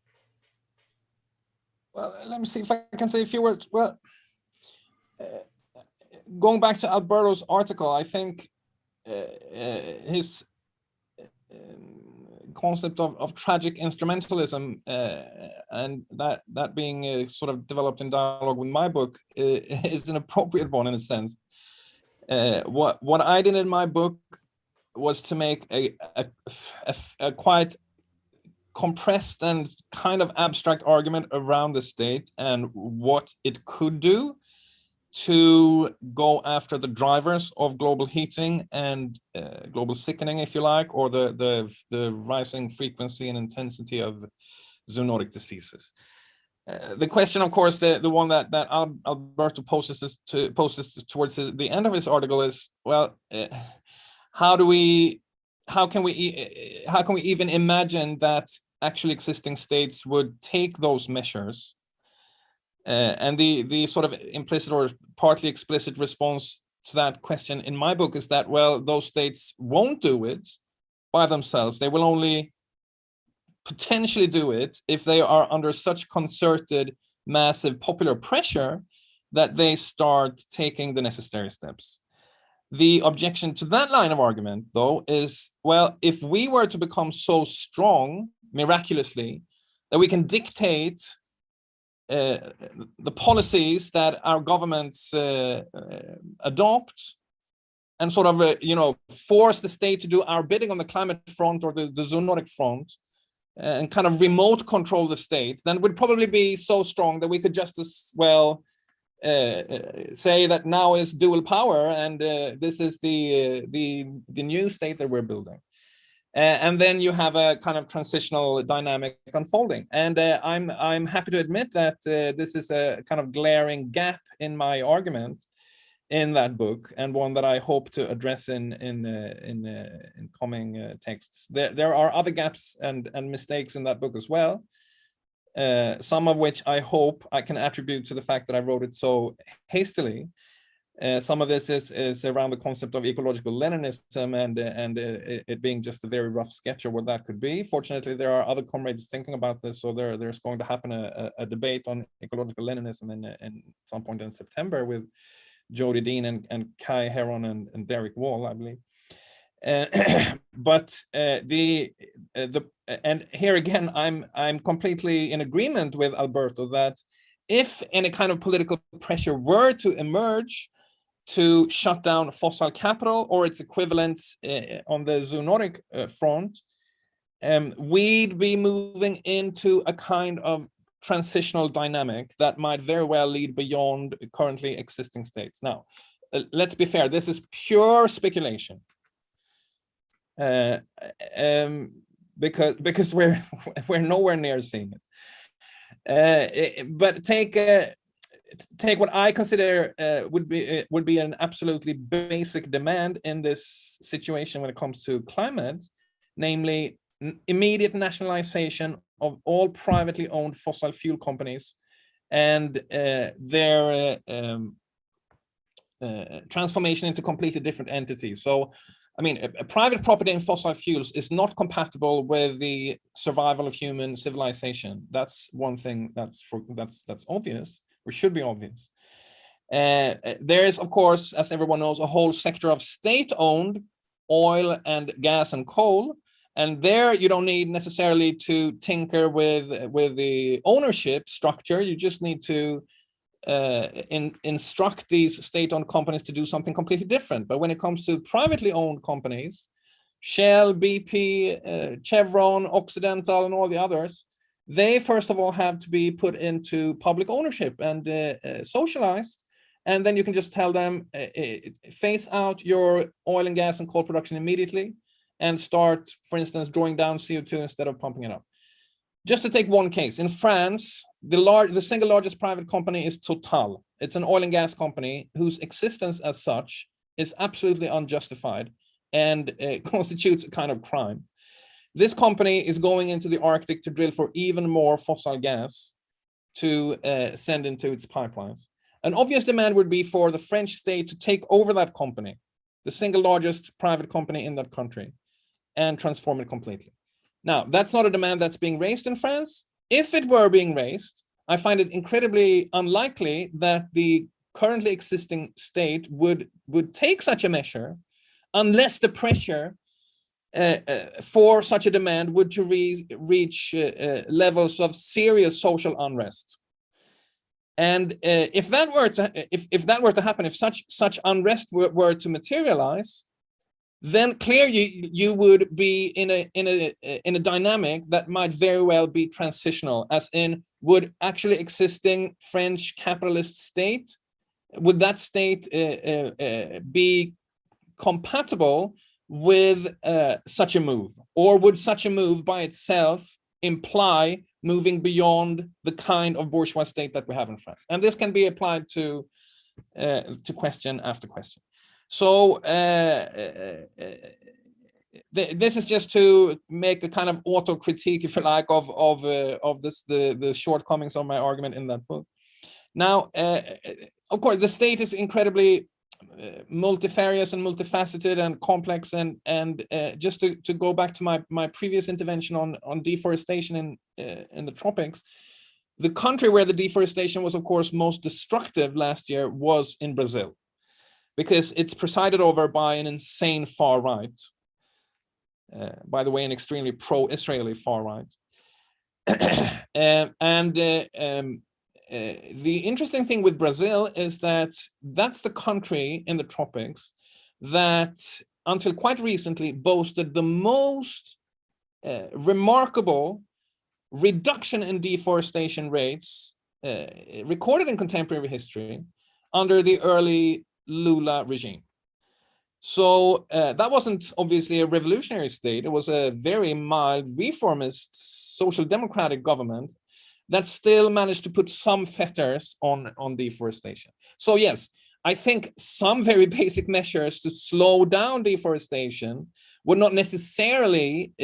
Well, let me see if I can say a few words. Well, going back to Alberto's article, I think his concept of tragic instrumentalism and that being sort of developed in dialogue with my book is an appropriate one in a sense. What I did in my book was to make a quite compressed and kind of abstract argument around the state and what it could do to go after the drivers of global heating and global sickening, if you like, or the rising frequency and intensity of zoonotic diseases. The question, of course, the one that Alberto poses towards the end of his article is, well, how can we even imagine that actually existing states would take those measures? And the sort of implicit or partly explicit response to that question in my book is that, well, those states won't do it by themselves. They will only potentially do it if they are under such concerted, massive popular pressure that they start taking the necessary steps. The objection to that line of argument, though, is, well, if we were to become so strong, miraculously, that we can dictate the policies that our governments adopt and sort of, force the state to do our bidding on the climate front or the zoonotic front, and kind of remote control the state, then would probably be so strong that we could just as well say that now is dual power, and this is the new state that we're building. And then you have a kind of transitional dynamic unfolding. And I'm happy to admit that this is a kind of glaring gap in my argument in that book, and one that I hope to address in coming texts. There are other gaps and mistakes in that book as well, some of which I hope I can attribute to the fact that I wrote it so hastily. Some of this is around the concept of ecological Leninism and it being just a very rough sketch of what that could be. Fortunately, there are other comrades thinking about this, so there's going to happen a debate on ecological Leninism in some point in September with Jody Dean and Kai Heron and Derek Wall, I believe. But and here again, I'm completely in agreement with Alberto that if any kind of political pressure were to emerge to shut down fossil capital or its equivalents on the zoonotic front, we'd be moving into a kind of transitional dynamic that might very well lead beyond currently existing states. Now, let's be fair, this is pure speculation. because we're nowhere near seeing it. But take what I consider would be an absolutely basic demand in this situation when it comes to climate, namely immediate nationalization of all privately owned fossil fuel companies and their transformation into completely different entities. So, I mean, a private property in fossil fuels is not compatible with the survival of human civilization. That's one thing that's obvious, or should be obvious. There is, of course, as everyone knows, a whole sector of state-owned oil and gas and coal, and there you don't need necessarily to tinker with the ownership structure. You just need to instruct these state-owned companies to do something completely different. But when it comes to privately owned companies, Shell, BP, Chevron, Occidental, and all the others, they first of all have to be put into public ownership and socialized. And then you can just tell them, phase out your oil and gas and coal production immediately and start, for instance, drawing down CO2 instead of pumping it up. Just to take one case, in France, the single largest private company is Total. It's an oil and gas company whose existence as such is absolutely unjustified and constitutes a kind of crime. This company is going into the Arctic to drill for even more fossil gas to send into its pipelines. An obvious demand would be for the French state to take over that company, the single largest private company in that country, and transform it completely. Now, that's not a demand that's being raised in France. If it were being raised, I find it incredibly unlikely that the currently existing state would take such a measure unless the pressure for such a demand would to reach levels of serious social unrest. And if that were to happen, if such unrest were to materialize, then clearly you would be in a dynamic that might very well be transitional, as in, would actually existing French capitalist state, would that state be compatible with such a move, or would such a move by itself imply moving beyond the kind of bourgeois state that we have in France? And this can be applied to question after question. So this is just to make a kind of auto critique, if you like, of the shortcomings of my argument in that book. Now, of course, the state is incredibly multifarious and multifaceted and complex, and just to go back to my previous intervention on deforestation in the tropics, the country where the deforestation was, of course, most destructive last year was in Brazil, because it's presided over by an insane far right, by the way, an extremely pro-Israeli far right. The interesting thing with Brazil is that that's the country in the tropics that, until quite recently, boasted the most remarkable reduction in deforestation rates recorded in contemporary history under the early Lula regime. So that wasn't obviously a revolutionary state. It was a very mild reformist social democratic government that still managed to put some fetters on deforestation. So yes, I think some very basic measures to slow down deforestation would not necessarily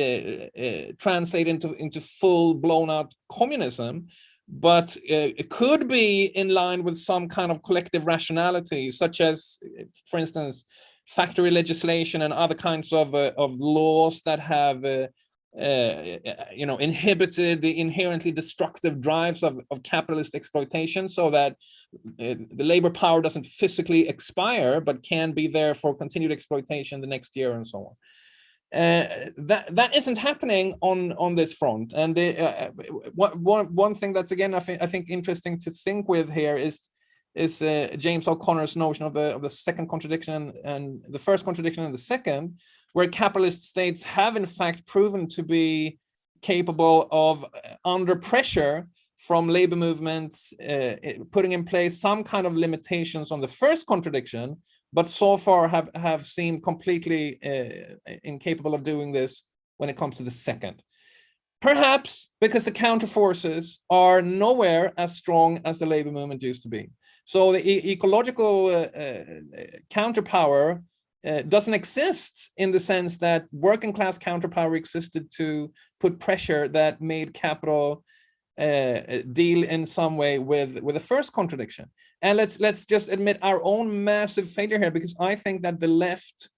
translate into full blown out communism, but it could be in line with some kind of collective rationality, such as, for instance, factory legislation and other kinds of laws that have inhibited the inherently destructive drives of capitalist exploitation, so that the labor power doesn't physically expire but can be there for continued exploitation the next year and so on. That isn't happening on this front. And one thing that's, again, I think interesting to think with here is James O'Connor's notion of the second contradiction and the first contradiction and the second, where capitalist states have in fact proven to be capable of, under pressure from labor movements, putting in place some kind of limitations on the first contradiction, but so far have seemed completely incapable of doing this when it comes to the second. Perhaps because the counter forces are nowhere as strong as the labor movement used to be. So the ecological counterpower doesn't exist in the sense that working class counterpower existed to put pressure that made capital deal in some way with the first contradiction. And let's just admit our own massive failure here, because I think that the left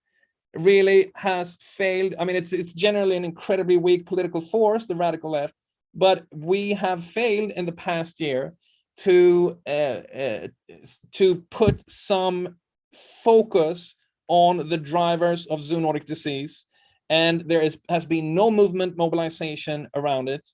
really has failed. I mean, it's generally an incredibly weak political force, the radical left, but we have failed in the past year to put some focus on the drivers of zoonotic disease, and there has been no movement mobilization around it.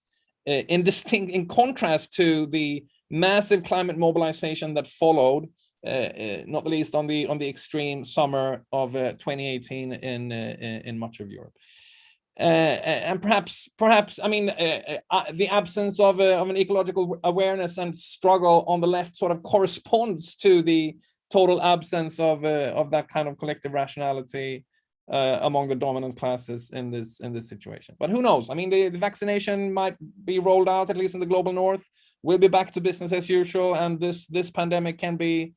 In contrast to the massive climate mobilization that followed, not the least on the extreme summer of 2018 in much of Europe. And perhaps, I mean, the absence of an ecological awareness and struggle on the left sort of corresponds to the total absence of that kind of collective rationality among the dominant classes in this situation. But who knows? I mean, the vaccination might be rolled out, at least in the global north. We'll be back to business as usual, and this pandemic can be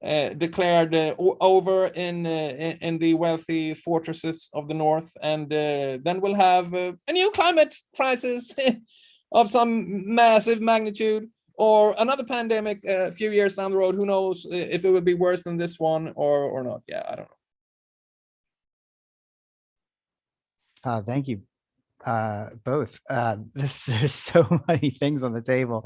declared over in the wealthy fortresses of the north, and then we'll have a new climate crisis of some massive magnitude, or another pandemic a few years down the road. Who knows if it would be worse than this one or not? Yeah, I don't know. Thank you both. There's so many things on the table.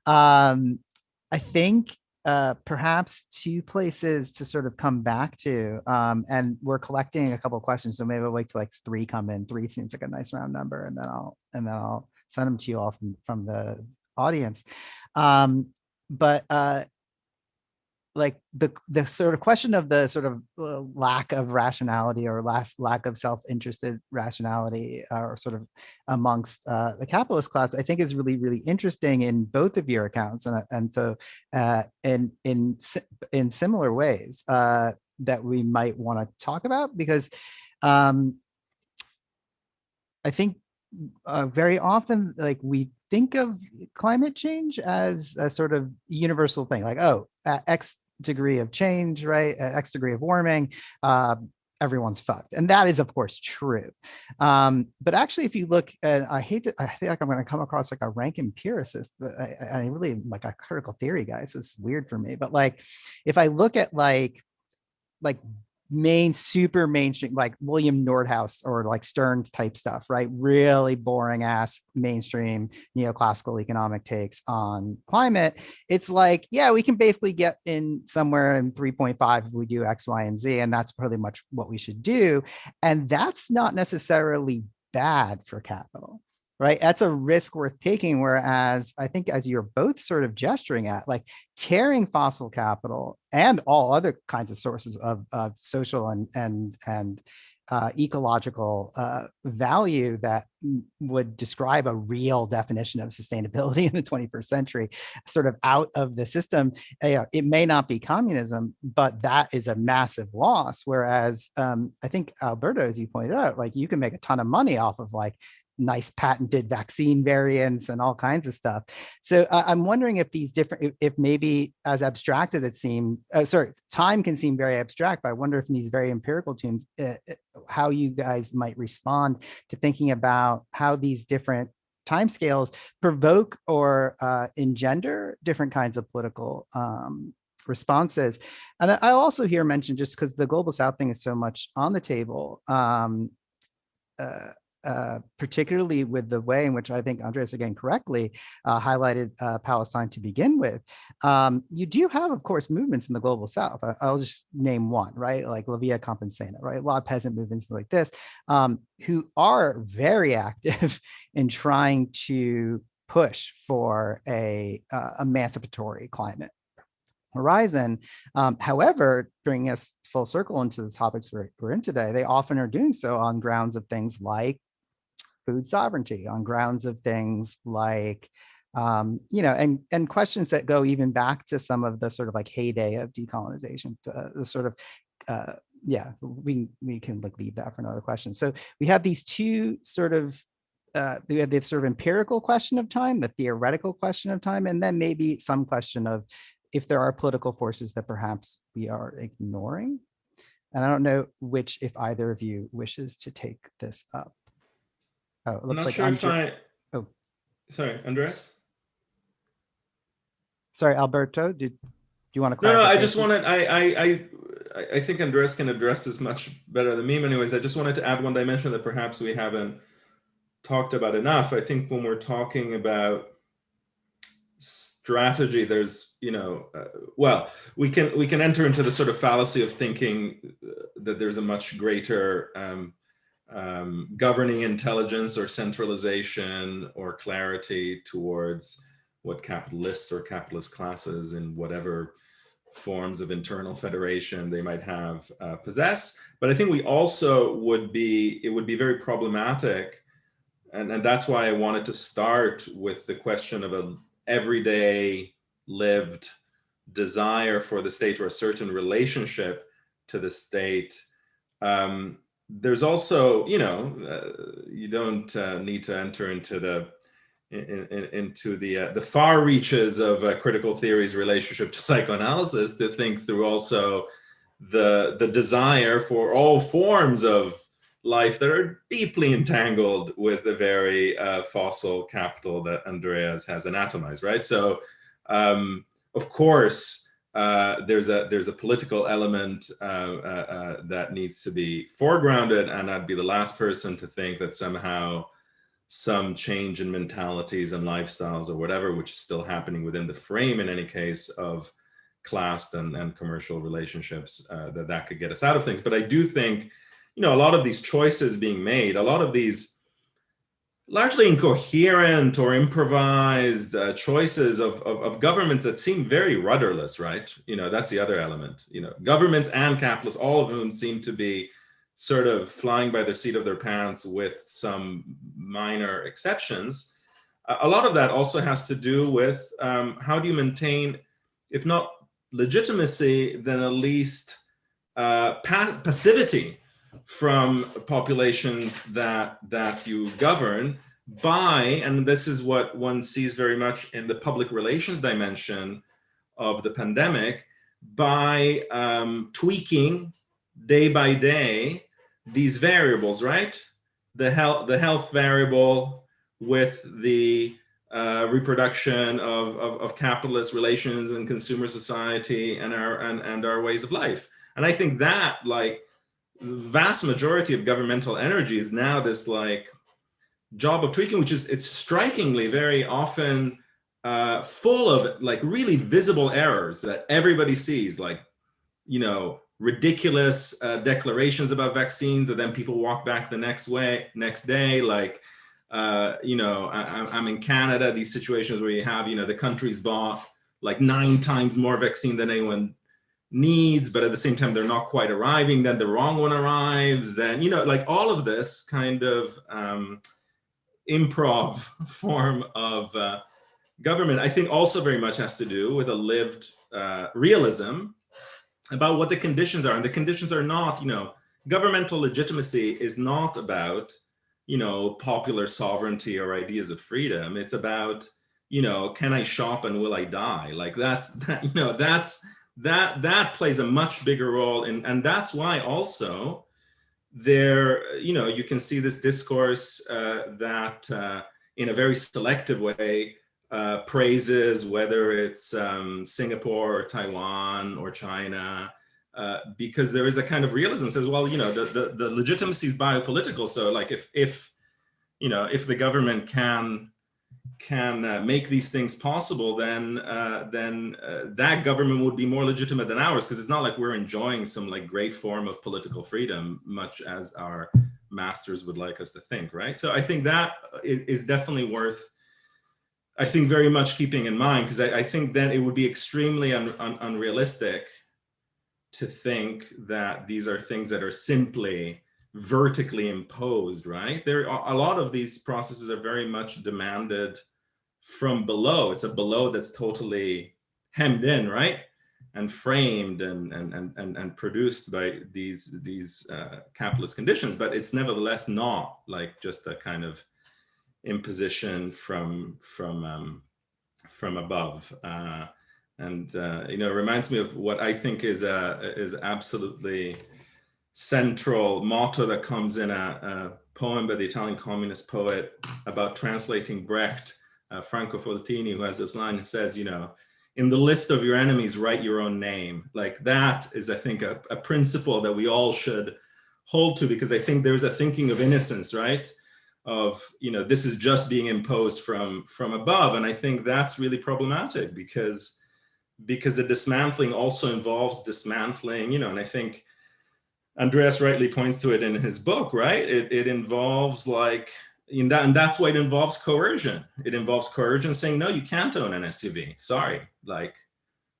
I think perhaps two places to sort of come back to, and we're collecting a couple of questions, so maybe I'll wait till like 3 come in. 3 seems like a nice round number, and then I'll send them to you all from the audience. But like the sort of question of the sort of lack of rationality or lack of self-interested rationality, or sort of amongst the capitalist class, I think is really, really interesting in both of your accounts, and so in similar ways that we might want to talk about, because I think very often, like, we think of climate change as a sort of universal thing, like, oh, X degree of change, right? X degree of warming, everyone's fucked. And that is, of course, true. But actually, if you look, and I feel like I'm going to come across like a rank empiricist, but I really am like a critical theory guy, so it's weird for me. But like, if I look at like super mainstream, like William Nordhaus or like Stern type stuff, right? Really boring ass mainstream neoclassical economic takes on climate. It's like, yeah, we can basically get in somewhere in 3.5 if we do X, Y, and Z, and that's pretty much what we should do. And that's not necessarily bad for capital, right? That's a risk worth taking. Whereas I think, as you're both sort of gesturing at, like, tearing fossil capital and all other kinds of sources of social and ecological value that would describe a real definition of sustainability in the 21st century, sort of out of the system. It may not be communism, but that is a massive loss. Whereas I think, Alberto, as you pointed out, like, you can make a ton of money off of like nice patented vaccine variants and all kinds of stuff. So I'm wondering if these different, if maybe as abstract as it seemed, time can seem very abstract, but I wonder if in these very empirical terms, how you guys might respond to thinking about how these different timescales provoke or engender different kinds of political responses. And I also hear mentioned, just because the Global South thing is so much on the table, particularly with the way in which I think Andreas, again, correctly highlighted Palestine to begin with. You do have, of course, movements in the Global South. I'll just name one, right? Like La Via Campesina, right? A lot of peasant movements like this, who are very active in trying to push for a emancipatory climate horizon. However, bringing us full circle into the topics we're in today, they often are doing so on grounds of things like food sovereignty, on grounds of things like, and questions that go even back to some of the sort of like heyday of decolonization, the sort of yeah, we can like leave that for another question. So we have these two sort of we have this sort of empirical question of time, the theoretical question of time, and then maybe some question of if there are political forces that perhaps we are ignoring. And I don't know if either of you wishes to take this up. Oh, it I'm looks not like sure if I. Oh, Sorry, Andres. sorry, Alberto. Do you want to No, clarify? I just wanted. I think Andres can address this much better than me. Anyways, I just wanted to add one dimension that perhaps we haven't talked about enough. I think when we're talking about strategy, there's, well, we can enter into the sort of fallacy of thinking that there's a much greater governing intelligence or centralization or clarity towards what capitalists or capitalist classes in whatever forms of internal federation they might have possess. But I think we also it would be very problematic, and that's why I wanted to start with the question of an everyday lived desire for the state or a certain relationship to the state. There's also, you don't need to enter into the far reaches of critical theory's relationship to psychoanalysis to think through also the desire for all forms of life that are deeply entangled with the very fossil capital that Andreas has anatomized, right? So, of course, there's a political element that needs to be foregrounded, and I'd be the last person to think that somehow some change in mentalities and lifestyles or whatever, which is still happening within the frame in any case of class and commercial relationships, that could get us out of things. But I do think, a lot of these choices being made, a lot of these largely incoherent or improvised choices of governments that seem very rudderless, right? That's the other element. Governments and capitalists, all of whom seem to be sort of flying by the seat of their pants with some minor exceptions. A lot of that also has to do with how do you maintain, if not legitimacy, then at least passivity from populations that you govern by, and this is what one sees very much in the public relations dimension of the pandemic, by tweaking day by day these variables, right? The health variable with the reproduction of capitalist relations and consumer society and our ways of life. And I think that, like, the vast majority of governmental energy is now this like job of tweaking, which is, it's strikingly very often full of like really visible errors that everybody sees, like, ridiculous declarations about vaccines that then people walk back the next day. Like, I'm in Canada, these situations where you have, the country's bought like 9 times more vaccine than anyone needs, but at the same time, they're not quite arriving. Then the wrong one arrives. Then, like all of this kind of improv form of government, I think also very much has to do with a lived realism about what the conditions are. And the conditions are not, governmental legitimacy is not about, popular sovereignty or ideas of freedom. It's about, can I shop and will I die? Like that plays a much bigger role. And that's why also there, you can see this discourse that in a very selective way praises whether it's Singapore or Taiwan or China, because there is a kind of realism that says, well, the legitimacy is biopolitical. So like if the government can make these things possible, then that government would be more legitimate than ours, because it's not like we're enjoying some like great form of political freedom, much as our masters would like us to think, right? So I think that is definitely worth, I think, very much keeping in mind, because I think then it would be extremely unrealistic to think that these are things that are simply vertically imposed, right? There are a lot of these processes are very much demanded from below. It's a below that's totally hemmed in, right? framed and produced by these capitalist conditions, but it's nevertheless not like just a kind of imposition from above. It reminds me of what I think is absolutely central motto that comes in a poem by the Italian communist poet about translating Brecht, Franco Fontini, who has this line that says, in the list of your enemies, write your own name. Like that is, I think, a principle that we all should hold to, because I think there's a thinking of innocence, right? Of, this is just being imposed from above. And I think that's really problematic because the dismantling also involves dismantling, and I think Andreas rightly points to it in his book, right? It involves and that's why it involves coercion. It involves coercion saying, no, you can't own an SUV. Sorry, like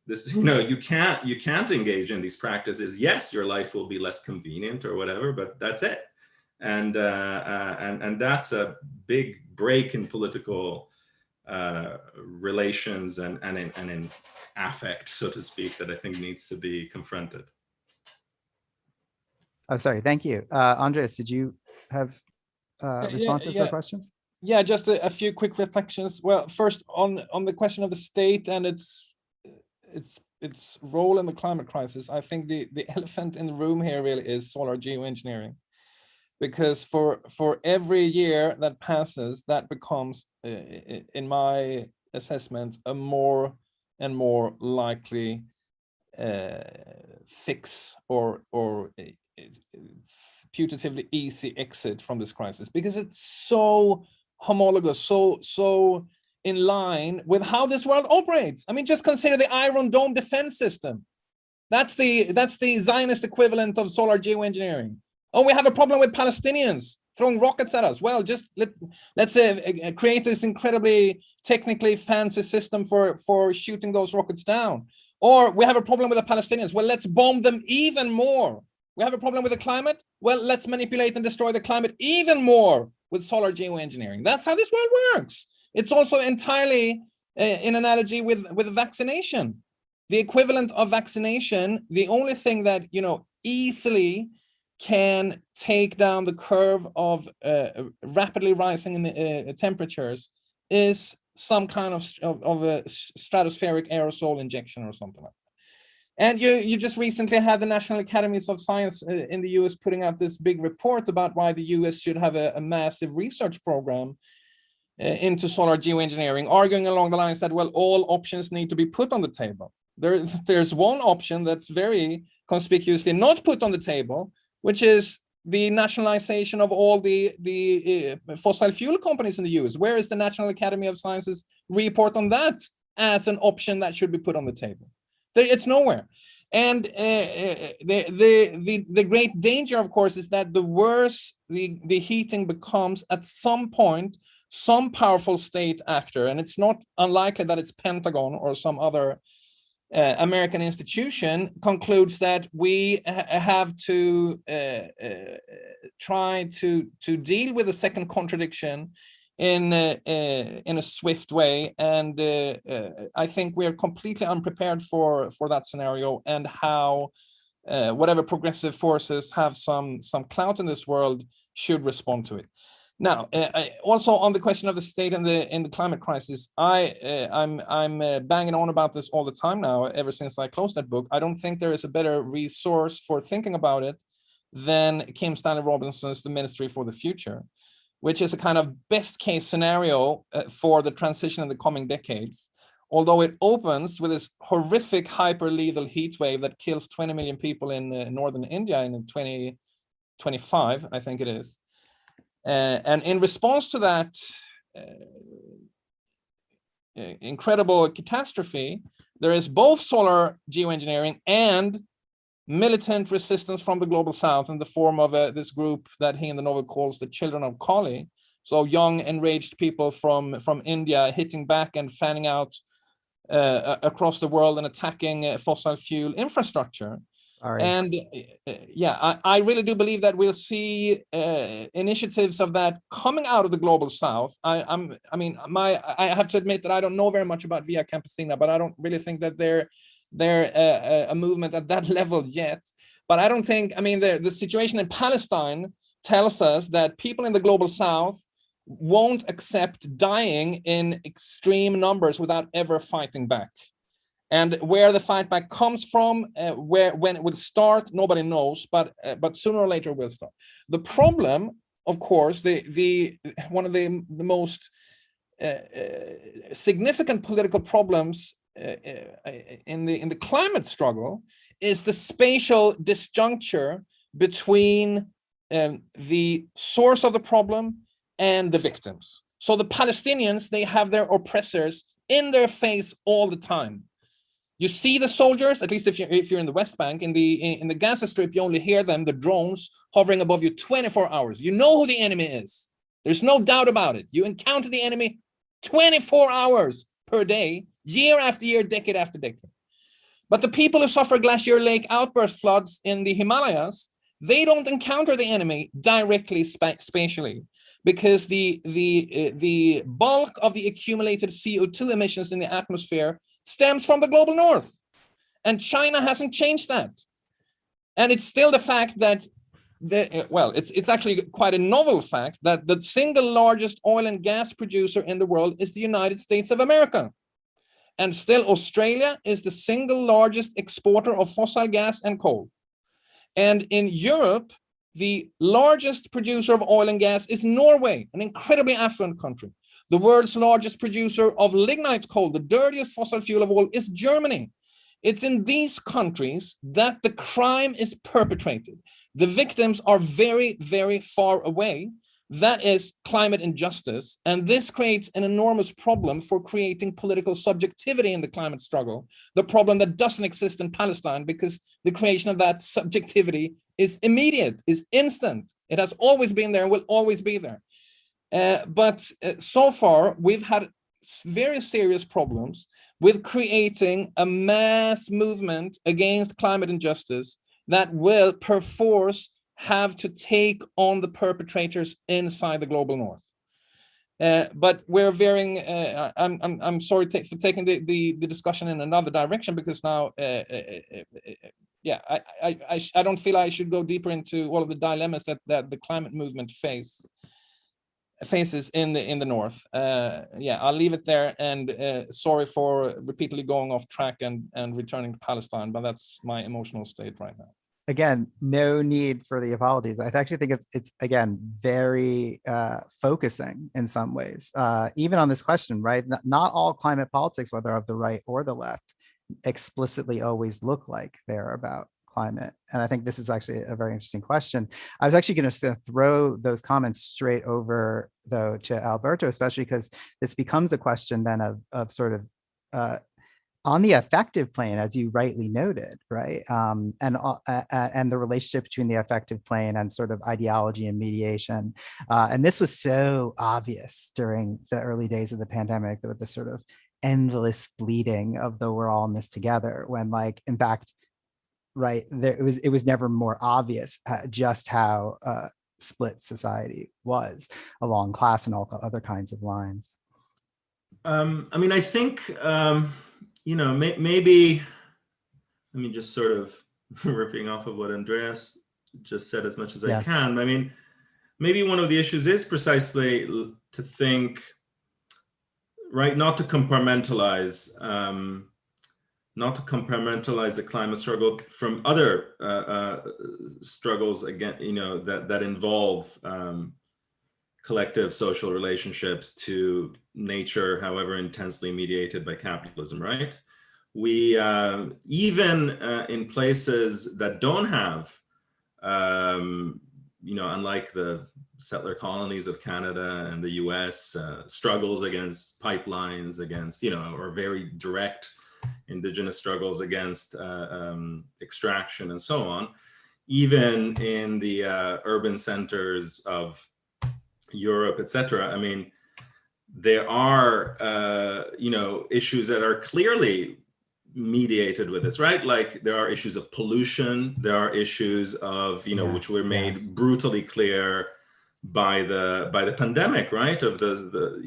this, you can't engage in these practices. Yes, your life will be less convenient or whatever, but that's it. And that's a big break in political relations and in affect, so to speak, that I think needs to be confronted. Oh, sorry. Thank you. Andreas, did you have responses or questions? Yeah, just a few quick reflections. Well, first on the question of the state and its role in the climate crisis, I think the elephant in the room here really is solar geoengineering. Because for every year that passes, that becomes, in my assessment, a more and more likely fix or putatively easy exit from this crisis, because it's so homologous, so in line with how this world operates. I mean, just consider the Iron Dome defense system. That's the Zionist equivalent of solar geoengineering. Oh, we have a problem with Palestinians throwing rockets at us. Well, just let's create this incredibly technically fancy system for shooting those rockets down. Or we have a problem with the Palestinians. Well, let's bomb them even more. We have a problem with the climate. Well, let's manipulate and destroy the climate even more with solar geoengineering. That's how this world works. It's also entirely in analogy with vaccination. The equivalent of vaccination, the only thing that easily can take down the curve of rapidly rising temperatures is some kind of a stratospheric aerosol injection or something like that. And you just recently had the National Academies of Science in the US putting out this big report about why the US should have a massive research program into solar geoengineering, arguing along the lines that, well, all options need to be put on the table. There's one option that's very conspicuously not put on the table, which is the nationalization of all the fossil fuel companies in the US. Where is the National Academy of Sciences report on that as an option that should be put on the table? It's nowhere. And the great danger, of course, is that the worse the heating becomes, at some point, some powerful state actor, and it's not unlikely that it's Pentagon or some other American institution, concludes that we have to try to deal with the second contradiction in a swift way. And I think we're completely unprepared for that scenario, and how whatever progressive forces have some clout in this world should respond to it. Now, also on the question of the state and in the climate crisis, I'm banging on about this all the time now, ever since I closed that book. I don't think there is a better resource for thinking about it than Kim Stanley Robinson's The Ministry for the Future, which is a kind of best case scenario for the transition in the coming decades. Although it opens with this horrific hyper-lethal heat wave that kills 20 million people in northern India in 2025, I think it is. And in response to that incredible catastrophe, there is both solar geoengineering and militant resistance from the global south in the form of this group that he in the novel calls the Children of Kali. So young, enraged people from India hitting back and fanning out across the world and attacking fossil fuel infrastructure. And I really do believe that we'll see initiatives of that coming out of the global south. I have to admit that I don't know very much about Via Campesina, but I don't really think that they're a movement at that level yet. But I don't think, I mean, the situation in Palestine tells us that people in the global south won't accept dying in extreme numbers without ever fighting back. And where the fight back comes from, when it will start, nobody knows, but sooner or later it will start. The problem, of course, one of the most significant political problems in the climate struggle is the spatial disjuncture between the source of the problem and the victims. So the Palestinians, they have their oppressors in their face all the time. You see the soldiers, at least if you're in the West Bank, in the Gaza Strip, you only hear them, the drones hovering above you 24 hours. You know who the enemy is. There's no doubt about it. You encounter the enemy 24 hours per day, year after year, decade after decade. But the people who suffer glacier lake outburst floods in the Himalayas, they don't encounter the enemy directly spatially, because the bulk of the accumulated CO2 emissions in the atmosphere stems from the global north. And China hasn't changed that. And it's still the fact that, it's actually quite a novel fact that the single largest oil and gas producer in the world is the United States of America. And still Australia is the single largest exporter of fossil gas and coal. And in Europe, the largest producer of oil and gas is Norway, an incredibly affluent country. The world's largest producer of lignite coal, the dirtiest fossil fuel of all, is Germany. It's in these countries that the crime is perpetrated. The victims are very, very far away. That is climate injustice. And this creates an enormous problem for creating political subjectivity in the climate struggle, the problem that doesn't exist in Palestine, because the creation of that subjectivity is immediate, is instant. It has always been there and will always be there. But so far, we've had very serious problems with creating a mass movement against climate injustice that will perforce have to take on the perpetrators inside the global north. But we're veering, I'm sorry for taking the discussion in another direction, because now, I don't feel I should go deeper into all of the dilemmas that the climate movement faces in the north. I'll leave it there, and sorry for repeatedly going off track and returning to Palestine, but that's my emotional state right now. Again, no need for the apologies. I actually think it's again very focusing in some ways, even on this question, right? Not all climate politics, whether of the right or the left, explicitly always look like they're about climate. And I think this is actually a very interesting question. I was actually going to throw those comments straight over, though, to Alberto, especially because this becomes a question then of sort of on the affective plane, as you rightly noted, right? And the relationship between the affective plane and sort of ideology and mediation. And this was so obvious during the early days of the pandemic, with the sort of endless bleeding of the we're all in this together, when, like, in fact, right, it was never more obvious just how split society was along class and all other kinds of lines. I mean, I think, maybe, just sort of ripping off of what Andreas just said as much as I can. I mean, maybe one of the issues is precisely to think, right, not to compartmentalize the climate struggle from other struggles, again, that involve collective social relationships to nature, however intensely mediated by capitalism, right? We, even in places that don't have, unlike the settler colonies of Canada and the US, struggles against pipelines, against, or very direct indigenous struggles against extraction and so on, even in the urban centers of Europe, etc. I mean, there are, issues that are clearly mediated with this, right? Like, there are issues of pollution, there are issues of, which were made brutally clear by the pandemic, right? Of the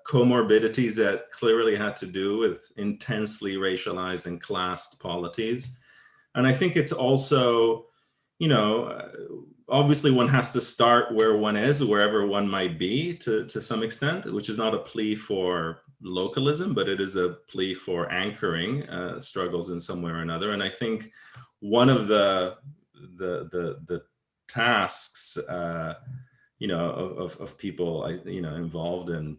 comorbidities that clearly had to do with intensely racialized and classed polities. And I think it's also, obviously one has to start where one is, wherever one might be to some extent, which is not a plea for localism, but it is a plea for anchoring struggles in some way or another. And I think one of the tasks, of people, involved in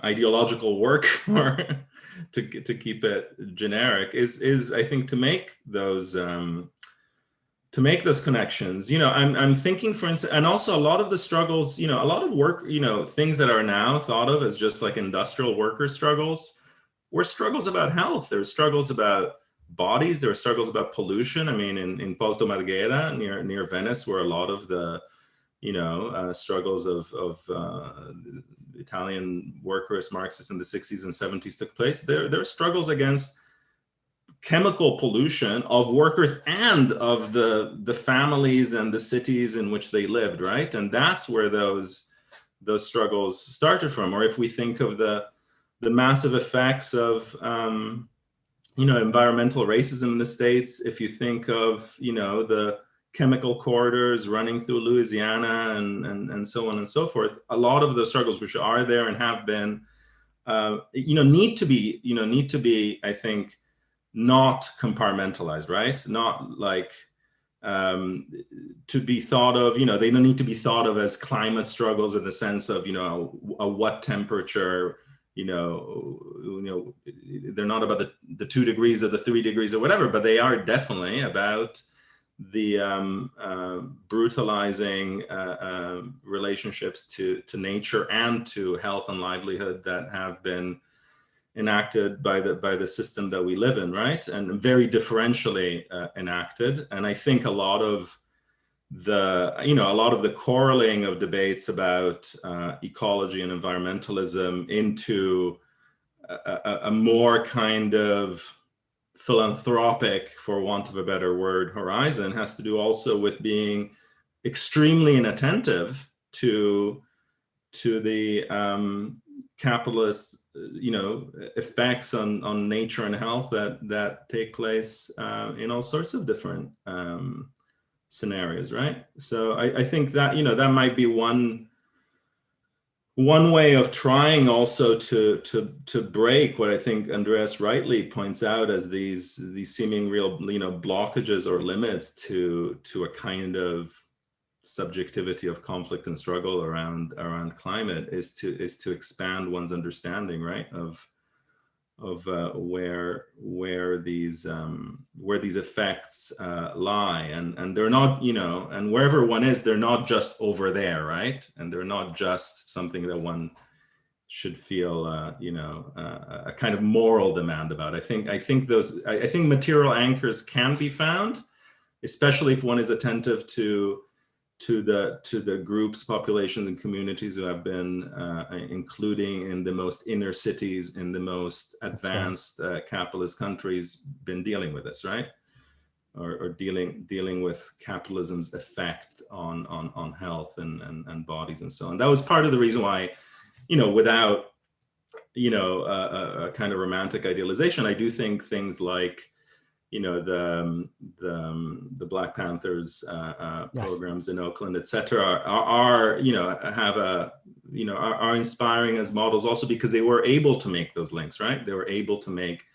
ideological work, or to keep it generic, is I think to make those connections. I'm thinking, for instance, and also a lot of the struggles, a lot of work, things that are now thought of as just like industrial worker struggles, were struggles about health. There were struggles about bodies. There were struggles about pollution. I mean, in Porto Marghera, near Venice, where a lot of the struggles of Italian workers, Marxists in the 60s and 70s took place. There are struggles against chemical pollution of workers and of the families and the cities in which they lived, right? And that's where those struggles started from. Or if we think of the massive effects of environmental racism in the States, if you think of the chemical corridors running through Louisiana and so on and so forth, a lot of those struggles which are there and have been, need to be, I think, not compartmentalized, right? Not like to be thought of, they don't need to be thought of as climate struggles in the sense of, a what temperature, they're not about the 2 degrees or the 3 degrees or whatever, but they are definitely about the brutalizing relationships to nature and to health and livelihood that have been enacted by the system that we live in, right? And very differentially enacted. And I think a lot of the correlating of debates about ecology and environmentalism into a more kind of philanthropic, for want of a better word, horizon has to do also with being extremely inattentive to the capitalist effects on nature and health that take place in all sorts of different scenarios, right? So I think that that might be one way of trying also to break what I think Andreas rightly points out as these seeming real blockages or limits to a kind of subjectivity of conflict and struggle around climate, is to expand one's understanding, right, of where these effects lie, and they're not, and wherever one is, they're not just over there, right, and they're not just something that one should feel a kind of moral demand about. I think material anchors can be found, especially if one is attentive to the groups, populations, and communities who have been including in the most inner cities, in the most advanced capitalist countries, been dealing with this, right? Or dealing with capitalism's effect on health and bodies and so on. That was part of the reason why, without a kind of romantic idealization, I do think things like the Black Panthers programs in Oakland, etc., are inspiring as models, also because they were able to make those links, right? They were able to make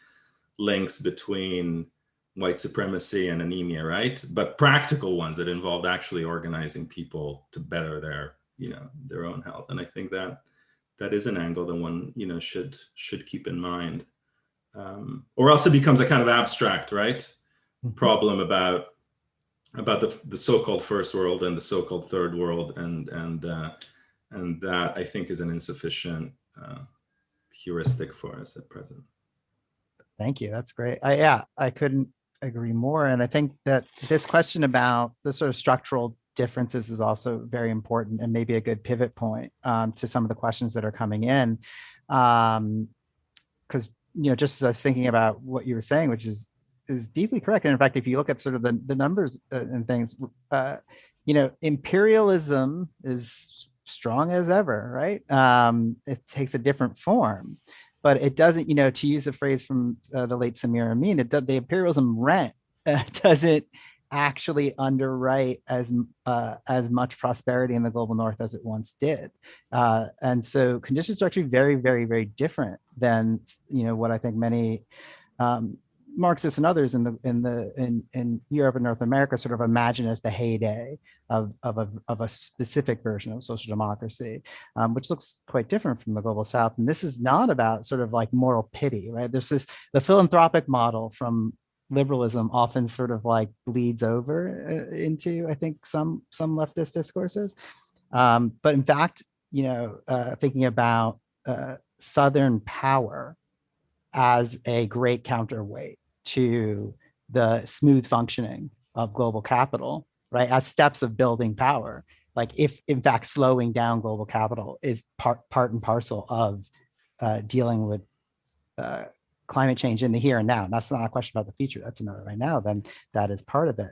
links between white supremacy and anemia, right? But practical ones that involved actually organizing people to better their own health. And I think that is an angle that one should keep in mind. Or else it becomes a kind of abstract, right, problem about the so-called first world and the so-called third world, and that I think is an insufficient heuristic for us at present. Thank you. That's great. I couldn't agree more. And I think that this question about the sort of structural differences is also very important, and maybe a good pivot point to some of the questions that are coming in. Because just as I was thinking about what you were saying, which is deeply correct. And in fact, if you look at sort of the numbers and things, imperialism is strong as ever, right? It takes a different form, but it doesn't, to use a phrase from the late Samir Amin, the imperialism rent doesn't actually underwrite as much prosperity in the global north as it once did. And so conditions are actually very, very, very different than, what I think many Marxists and others in Europe and North America sort of imagine as the heyday of a specific version of social democracy, which looks quite different from the global south. And this is not about sort of like moral pity, right? There's the philanthropic model from liberalism often sort of like bleeds over into, I think, some leftist discourses. But in fact, thinking about Southern power as a great counterweight to the smooth functioning of global capital, right? As steps of building power. Like if in fact slowing down global capital is part and parcel of dealing with climate change in the here and now. And that's not a question about the future, that's another right now, then that is part of it.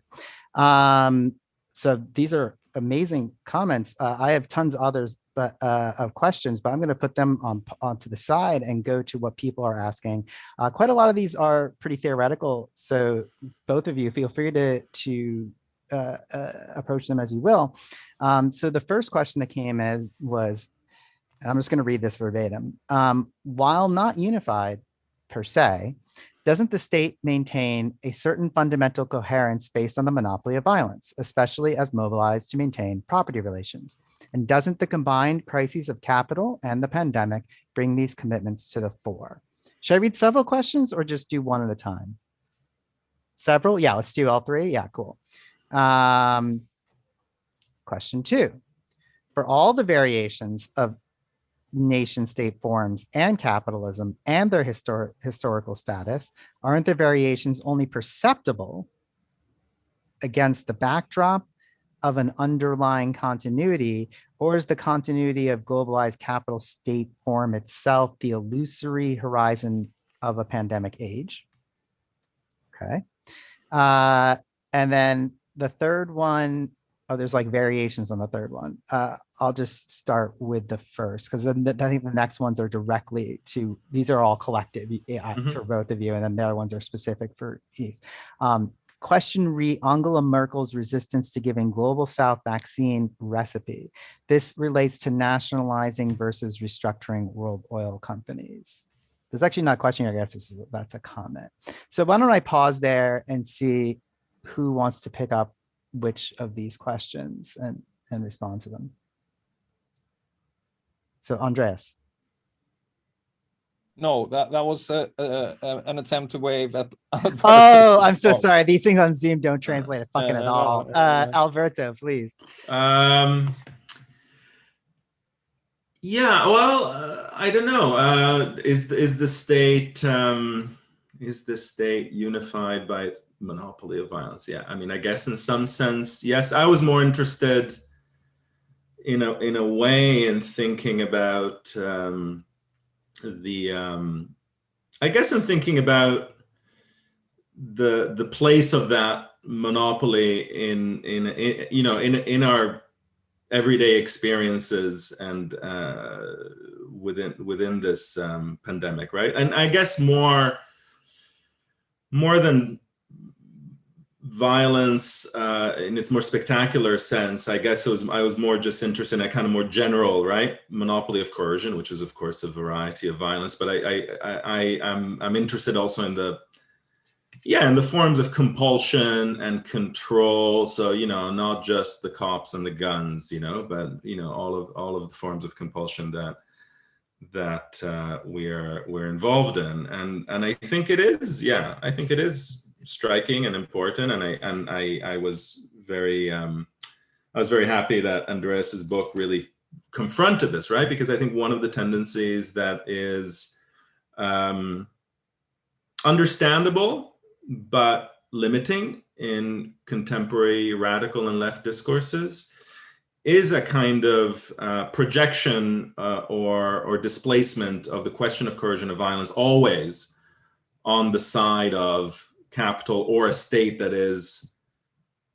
So these are amazing comments. I have tons of others of questions, but I'm going to put them onto the side and go to what people are asking. Quite a lot of these are pretty theoretical, so both of you feel free to approach them as you will. So the first question that came in was, I'm just going to read this verbatim. While not unified per se, doesn't the state maintain a certain fundamental coherence based on the monopoly of violence, especially as mobilized to maintain property relations? And doesn't the combined crises of capital and the pandemic bring these commitments to the fore? Should I read several questions or just do one at a time? Several? Yeah, let's do all three. Yeah, cool. Question 2. For all the variations of nation state forms and capitalism and their historical status, aren't the variations only perceptible against the backdrop of an underlying continuity, or is the continuity of globalized capital state form itself the illusory horizon of a pandemic age? Okay. And then the third one, there's like variations on the third one. I'll just start with the first, because then I think the next ones are directly to, these are all collective for both of you, and then the other ones are specific for each. Question re Angela Merkel's resistance to giving global South vaccine recipe. This relates to nationalizing versus restructuring world oil companies. There's actually not a question here, I guess that's a comment. So why don't I pause there and see who wants to pick up which of these questions and respond to them. So Andreas. No, that was an attempt to wave at Alberto. Oh, I'm so sorry. These things on Zoom don't translate fucking at all. Alberto, please. Yeah, well, I don't know. Is the state unified by its monopoly of violence? Yeah, I mean, I guess in some sense, yes. I was more interested in a way in thinking about I guess in thinking about the place of that monopoly in our everyday experiences and within this pandemic, right? And I guess more than violence in its more spectacular sense, I guess I was more just interested in a kind of more general, right, monopoly of coercion, which is of course a variety of violence. But I'm interested also in the forms of compulsion and control. So not just the cops and the guns, but all of the forms of compulsion that we're involved in, and I think it is, I think it is striking and important, and I was very happy that Andreas's book really confronted this, right? Because I think one of the tendencies that is understandable but limiting in contemporary radical and left discourses is a kind of projection or displacement of the question of coercion of violence always on the side of capital or a state that is,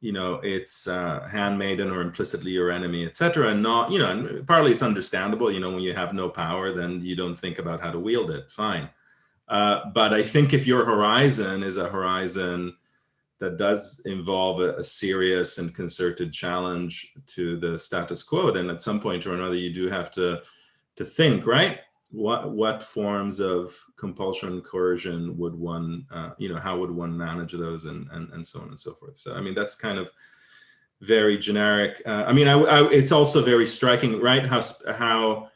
it's handmaiden or implicitly your enemy, etc. And not, and partly it's understandable, when you have no power, then you don't think about how to wield it. Fine. But I think if your horizon is a horizon that does involve a serious and concerted challenge to the status quo, then at some point or another, you do have to think, right? What forms of compulsion, coercion would one, how would one manage those, and so on and so forth. So, I mean, that's kind of very generic. It's also very striking, right? How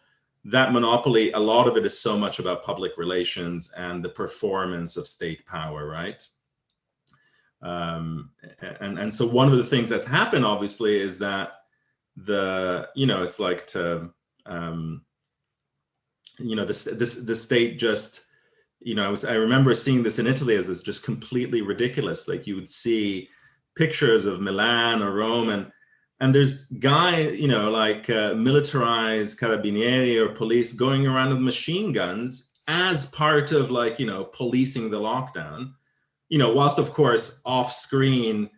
that monopoly, a lot of it is so much about public relations and the performance of state power, right? And so one of the things that's happened, obviously, is that it's like to, the state just, I remember seeing this in Italy as this just completely ridiculous. Like, you would see pictures of Milan or Rome, and there's militarized carabinieri or police going around with machine guns as part of policing the lockdown, whilst of course off screen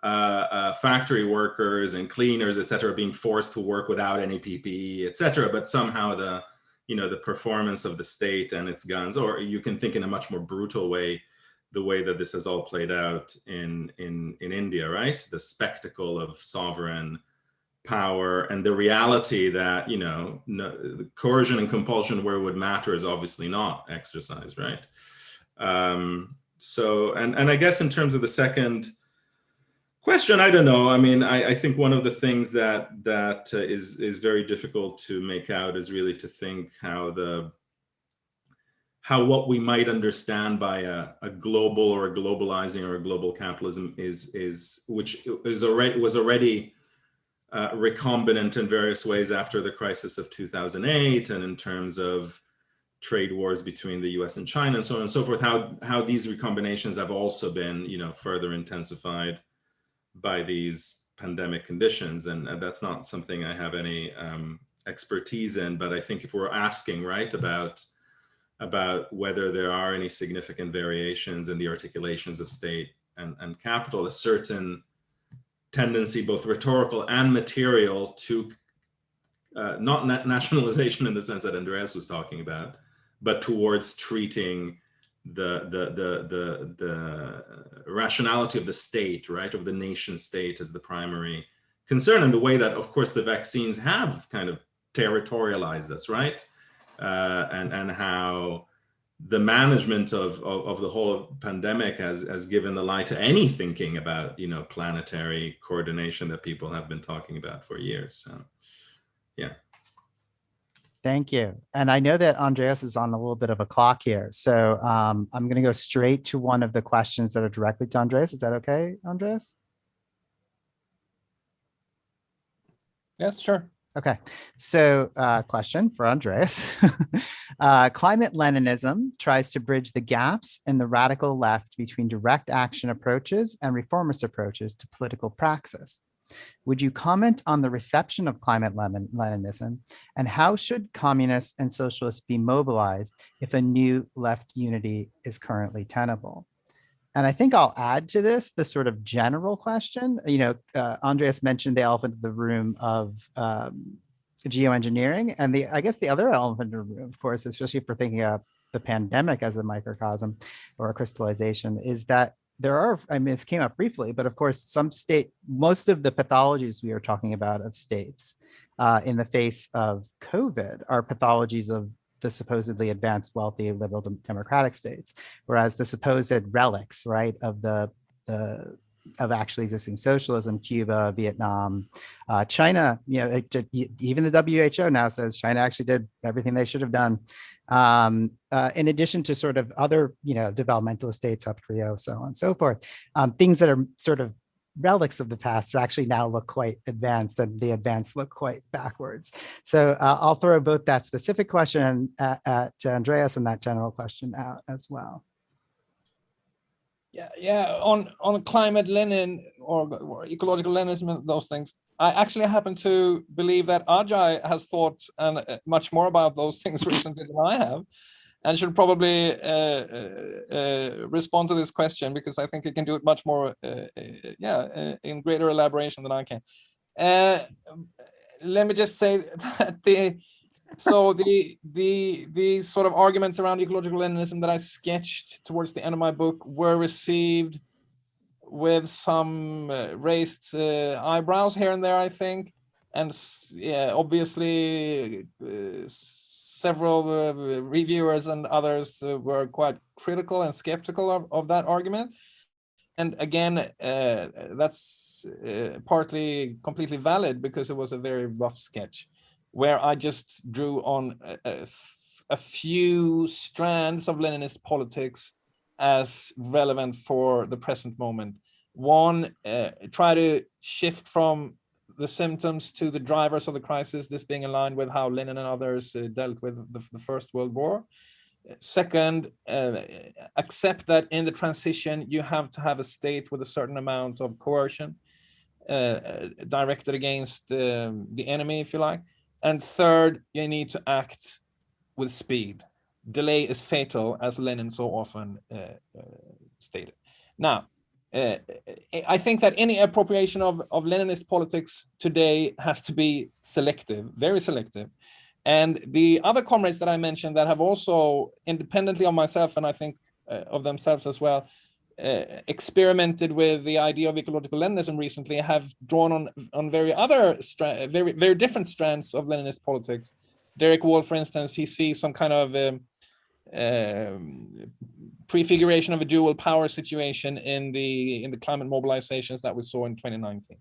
factory workers and cleaners, etc., being forced to work without any PPE, etc. But somehow the performance of the state and its guns, or you can think in a much more brutal way, the way that this has all played out in India, right? The spectacle of sovereign power and the reality that, the coercion and compulsion where it would matter is obviously not exercised, right? So, and I guess in terms of the second question, I don't know. I mean, I think one of the things that is very difficult to make out is really to think how what we might understand by a global or a globalizing or a global capitalism was already recombinant in various ways after the crisis of 2008, and in terms of trade wars between the US and China and so on and so forth, how these recombinations have also been, further intensified by these pandemic conditions. And that's not something I have any expertise in, but I think if we're asking, right, about whether there are any significant variations in the articulations of state and capital, a certain tendency, both rhetorical and material, to not nationalization in the sense that Andreas was talking about, but towards treating the rationality of the state, right, of the nation state as the primary concern, in the way that, of course, the vaccines have kind of territorialized us, right? And how the management of the whole pandemic has given the lie to any thinking about, planetary coordination that people have been talking about for years. So, yeah. Thank you. And I know that Andreas is on a little bit of a clock here. So I'm going to go straight to one of the questions that are directly to Andreas. Is that okay, Andreas? Yes, sure. Okay. So question for Andreas. Climate Leninism tries to bridge the gaps in the radical left between direct action approaches and reformist approaches to political praxis. Would you comment on the reception of climate Leninism, and how should communists and socialists be mobilized if a new left unity is currently tenable? And I think I'll add to this the sort of general question. Andreas mentioned the elephant in the room of geoengineering, and I guess the other elephant in the room, of course, especially if we're thinking of the pandemic as a microcosm or a crystallization, is that there are, this came up briefly, but of course, most of the pathologies we are talking about of states in the face of COVID are pathologies of the supposedly advanced, wealthy, liberal democratic states, whereas the supposed relics, right, of actually existing socialism, Cuba, Vietnam, China, even the WHO now says China actually did everything they should have done. In addition to sort of other, developmentalist states, South Korea, so on and so forth, things that are sort of relics of the past actually now look quite advanced, and the advanced look quite backwards. So I'll throw both that specific question at Andreas and that general question out as well. Yeah. On climate Lenin or ecological Leninism and those things, I actually happen to believe that Ajay has thought much more about those things recently than I have. and should probably respond to this question, because I think he can do it much more, in greater elaboration than I can. Let me just say that the sort of arguments around ecological Leninism that I sketched towards the end of my book were received with some raised eyebrows here and there, I think, and obviously several reviewers and others were quite critical and skeptical of that argument. And again, that's partly completely valid, because it was a very rough sketch where I just drew on a few strands of Leninist politics as relevant for the present moment. One, try to shift from the symptoms to the drivers of the crisis, this being aligned with how Lenin and others dealt with the First World War. Second, accept that in the transition, you have to have a state with a certain amount of coercion directed against the enemy, if you like. And third, you need to act with speed. Delay is fatal, as Lenin so often stated. Now, I think that any appropriation of Leninist politics today has to be selective, very selective. And the other comrades that I mentioned that have also, independently of myself, and I think of themselves as well, experimented with the idea of ecological Leninism recently, have drawn on very different strands of Leninist politics. Derek Wall, for instance, he sees some kind of prefiguration of a dual power situation in the climate mobilizations that we saw in 2019.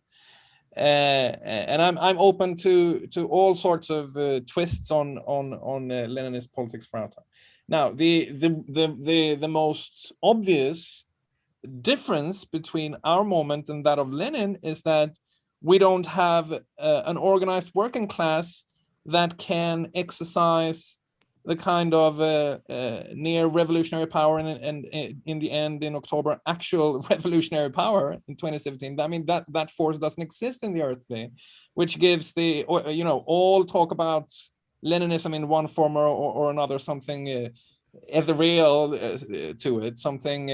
And I'm open to all sorts of twists on Leninist politics for our time. Now, the most obvious difference between our moment and that of Lenin is that we don't have an organized working class that can exercise the kind of near revolutionary power and in the end, in October, actual revolutionary power in 2017. I mean, that force doesn't exist in the earth today, which gives all talk about Leninism in one form or another, something ethereal to it, something,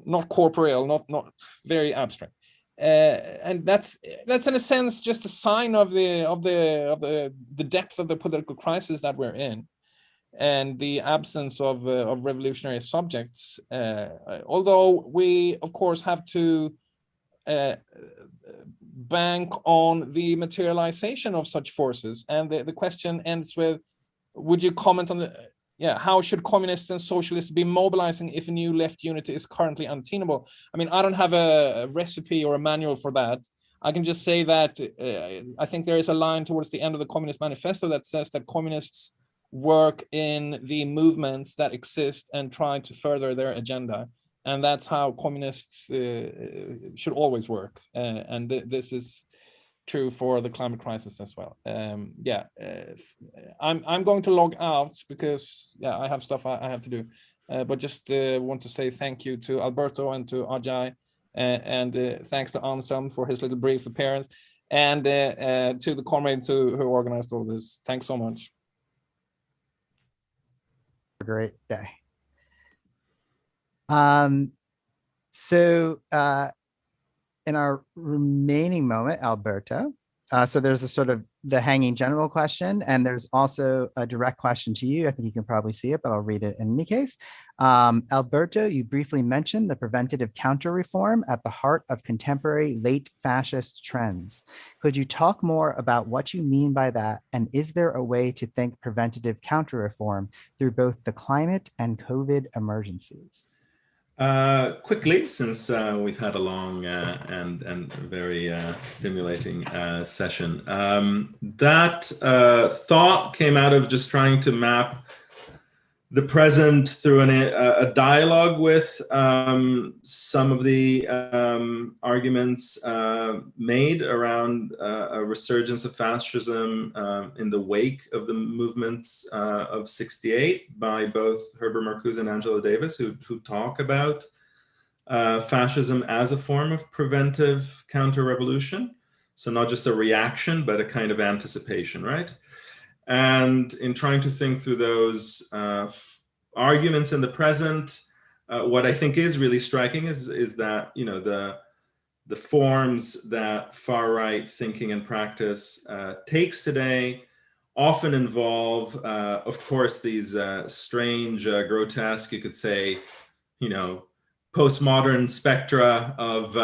not corporeal, not very abstract. And that's in a sense just a sign of the depth of the political crisis that we're in, and the absence of revolutionary subjects. Although we, of course, have to bank on the materialization of such forces. And the question ends with, would you comment on how should communists and socialists be mobilizing if a new left unity is currently untenable? I mean, I don't have a recipe or a manual for that. I can just say that I think there is a line towards the end of the Communist Manifesto that says that communists work in the movements that exist and try to further their agenda. And that's how communists should always work. And this is true for the climate crisis as well. I'm going to log out because I have stuff I have to do, but just want to say thank you to Alberto and to Ajay, and thanks to Anselm for his little brief appearance, and to the comrades who organized all this. Thanks so much. Great day. So in our remaining moment, Alberto, so there's a sort of the hanging general question, and there's also a direct question to you. I think you can probably see it, but I'll read it in any case. Alberto, you briefly mentioned the preventative counter-reform at the heart of contemporary late fascist trends. Could you talk more about what you mean by that? And is there a way to think preventative counter-reform through both the climate and COVID emergencies? Quickly, since we've had a long and very stimulating session. That thought came out of just trying to map the present through a dialogue with some of the arguments made around a resurgence of fascism in the wake of the movements of '68 by both Herbert Marcuse and Angela Davis, who talk about fascism as a form of preventive counter-revolution. So not just a reaction, but a kind of anticipation, right? And in trying to think through those arguments in the present, what I think is really striking is that, you know, the forms that far-right thinking and practice takes today often involve, of course, these strange, grotesque, you could say, you know, postmodern spectra of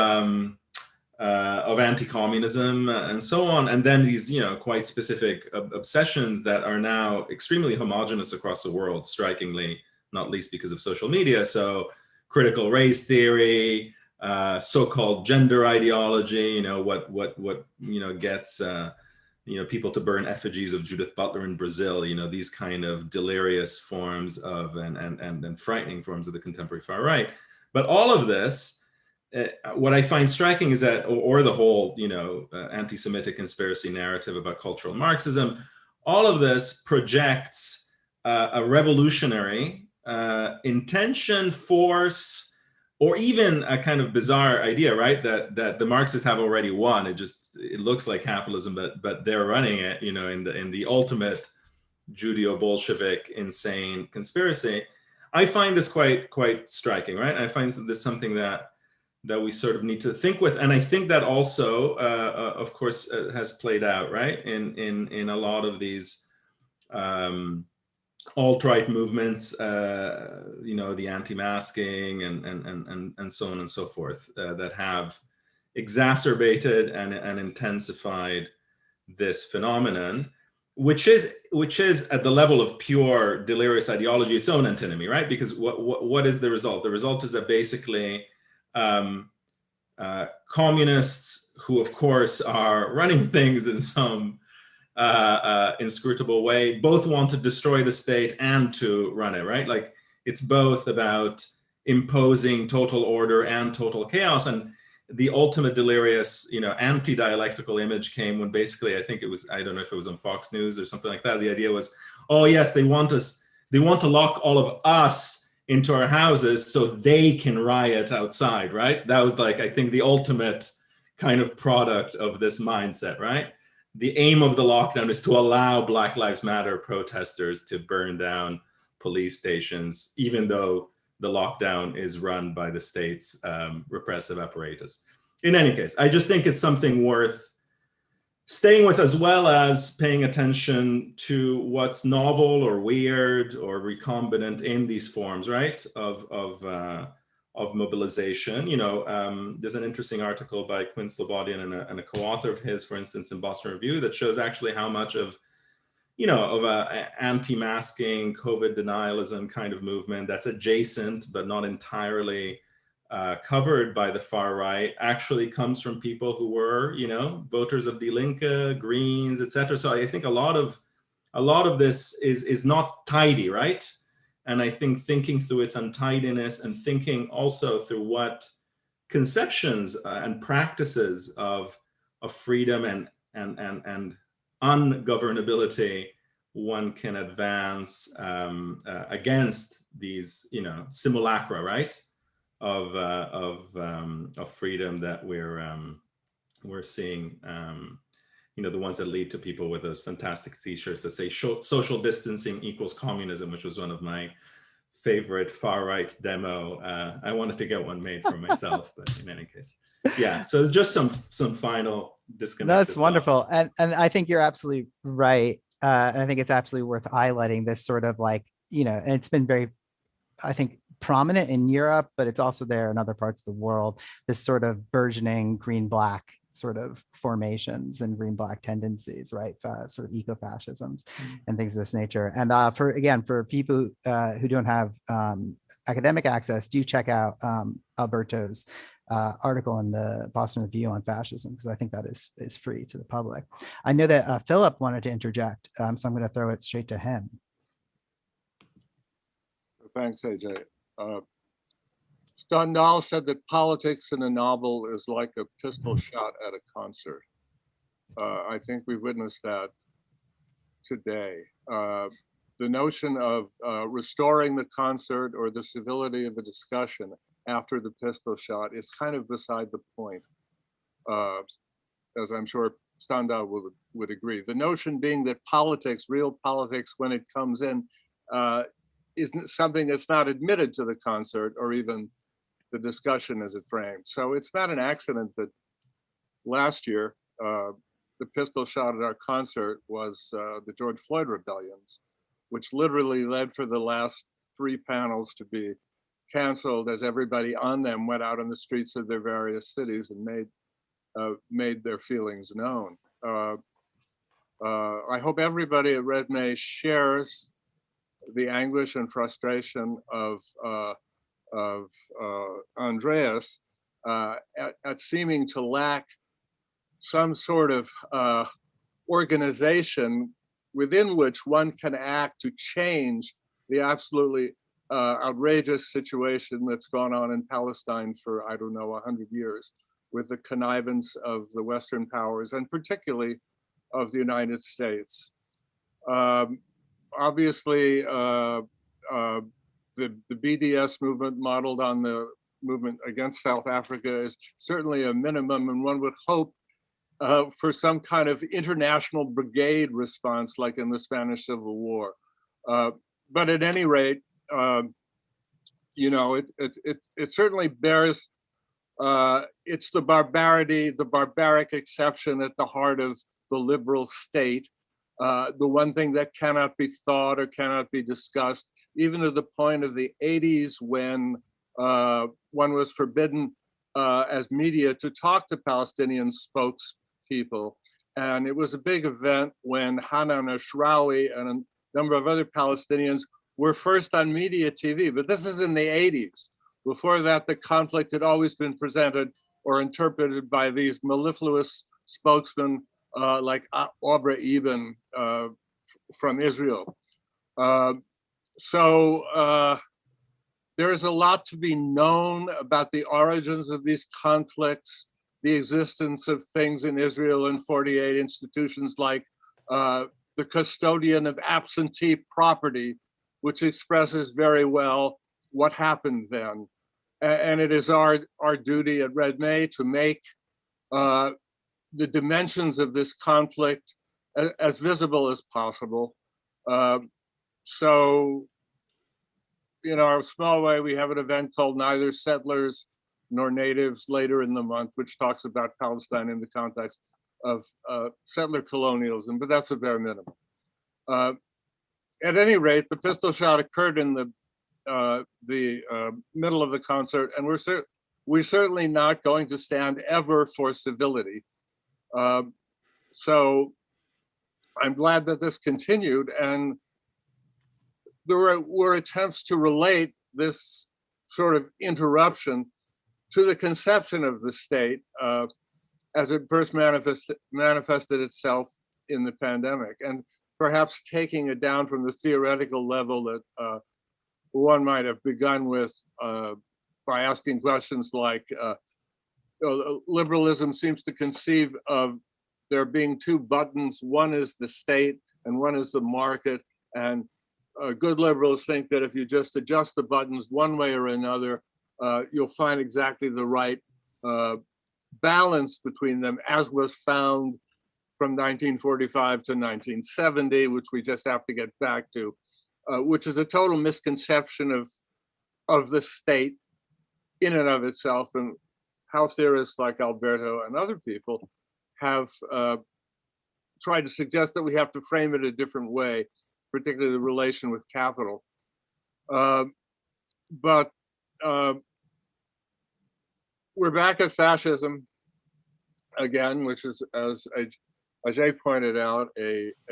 anti-communism and so on, and then these, you know, quite specific obsessions that are now extremely homogenous across the world, strikingly, not least because of social media. So critical race theory, so-called gender ideology, you know, what you know gets you know, people to burn effigies of Judith Butler in Brazil, you know, these kind of delirious forms of and frightening forms of the contemporary far right. But all of this, what I find striking is that, or the whole, you know, anti-Semitic conspiracy narrative about cultural Marxism, all of this projects a revolutionary intention, force, or even a kind of bizarre idea, right? That the Marxists have already won. It looks like capitalism, but they're running it, you know, in the ultimate Judeo-Bolshevik insane conspiracy. I find this quite striking, right? I find this something that we sort of need to think with, and I think that also, of course, has played out, right, in a lot of these alt-right movements, you know, the anti-masking and so on and so forth, that have exacerbated and intensified this phenomenon, which is at the level of pure delirious ideology its own antinomy, right? Because what is the result? The result is that basically communists, who of course are running things in some inscrutable way, both want to destroy the state and to run it, right? Like, it's both about imposing total order and total chaos. And the ultimate delirious, you know, anti-dialectical image came when basically, I think it was, I don't know if it was on Fox News or something like that. The idea was, oh yes, they want to lock all of us into our houses so they can riot outside, right? That was like, I think, the ultimate kind of product of this mindset, right? The aim of the lockdown is to allow Black Lives Matter protesters to burn down police stations, even though the lockdown is run by the state's repressive apparatus. In any case, I just think it's something worth staying with, as well as paying attention to what's novel or weird or recombinant in these forms, right, of mobilization. You know, there's an interesting article by Quinn Slobodian and a co-author of his, for instance, in Boston Review, that shows actually how much of, you know, of a anti-masking, COVID denialism kind of movement that's adjacent but not entirely covered by the far right actually comes from people who were, you know, voters of Die Linke, Greens, etc. So I think a lot of this is not tidy, right? And I think thinking through its untidiness and thinking also through what conceptions and practices of freedom and ungovernability one can advance against these, you know, simulacra, right, of freedom that we're seeing. You know, the ones that lead to people with those fantastic T-shirts that say social distancing equals communism, which was one of my favorite far-right demo. I wanted to get one made for myself, but in any case, yeah. So just some final disconnected That's wonderful. thoughts. And I think you're absolutely right. And I think it's absolutely worth highlighting this sort of, like, you know, and it's been very, I think, prominent in Europe, but it's also there in other parts of the world, this sort of burgeoning green-black sort of formations and green-black tendencies, right? Sort of eco-fascisms and things of this nature. And for people who don't have academic access, do check out Alberto's article in the Boston Review on fascism, because I think that is free to the public. I know that Philip wanted to interject, so I'm going to throw it straight to him. Thanks, AJ. Stendhal said that politics in a novel is like a pistol shot at a concert. I think we witnessed that today. The notion of restoring the concert or the civility of the discussion after the pistol shot is kind of beside the point. As I'm sure Standau would agree. The notion being that politics, real politics, when it comes in, isn't something that's not admitted to the concert or even the discussion as it framed. So it's not an accident that last year, the pistol shot at our concert was the George Floyd rebellions, which literally led for the last 3 panels to be canceled as everybody on them went out on the streets of their various cities and made their feelings known. I hope everybody at Red May shares the anguish and frustration of Andreas at seeming to lack some sort of organization within which one can act to change the absolutely outrageous situation that's gone on in Palestine for, I don't know, 100 years, with the connivance of the Western powers and particularly of the United States. Obviously, the BDS movement modeled on the movement against South Africa is certainly a minimum, and one would hope for some kind of international brigade response like in the Spanish Civil War. But at any rate, you know, it certainly bears, it's the barbarity, the barbaric exception at the heart of the liberal state, the one thing that cannot be thought or cannot be discussed, even to the point of the 80s when one was forbidden as media to talk to Palestinian spokespeople. And it was a big event when Hanan Ashrawi and a number of other Palestinians were first on media TV, but this is in the 80s. Before that, the conflict had always been presented or interpreted by these mellifluous spokesmen like Abra Eben from Israel. So there is a lot to be known about the origins of these conflicts, the existence of things in Israel in 48 institutions like the custodian of absentee property, which expresses very well what happened then. And it is our duty at Red May to make the dimensions of this conflict as visible as possible. So, in our small way, we have an event called Neither Settlers Nor Natives later in the month, which talks about Palestine in the context of settler colonialism, but that's a bare minimum. At any rate, the pistol shot occurred in the middle of the concert, and we're certainly not going to stand ever for civility. So I'm glad that this continued, and there were attempts to relate this sort of interruption to the conception of the state as it first manifested itself in the pandemic, and perhaps taking it down from the theoretical level that one might have begun with by asking questions like, liberalism seems to conceive of there being 2 buttons. One is the state and one is the market. And good liberals think that if you just adjust the buttons one way or another, you'll find exactly the right balance between them, as was found from 1945 to 1970, which we just have to get back to, which is a total misconception of the state in and of itself, and how theorists like Alberto and other people have tried to suggest that we have to frame it a different way, particularly the relation with capital. But we're back at fascism again, which is, as Ajay pointed out, a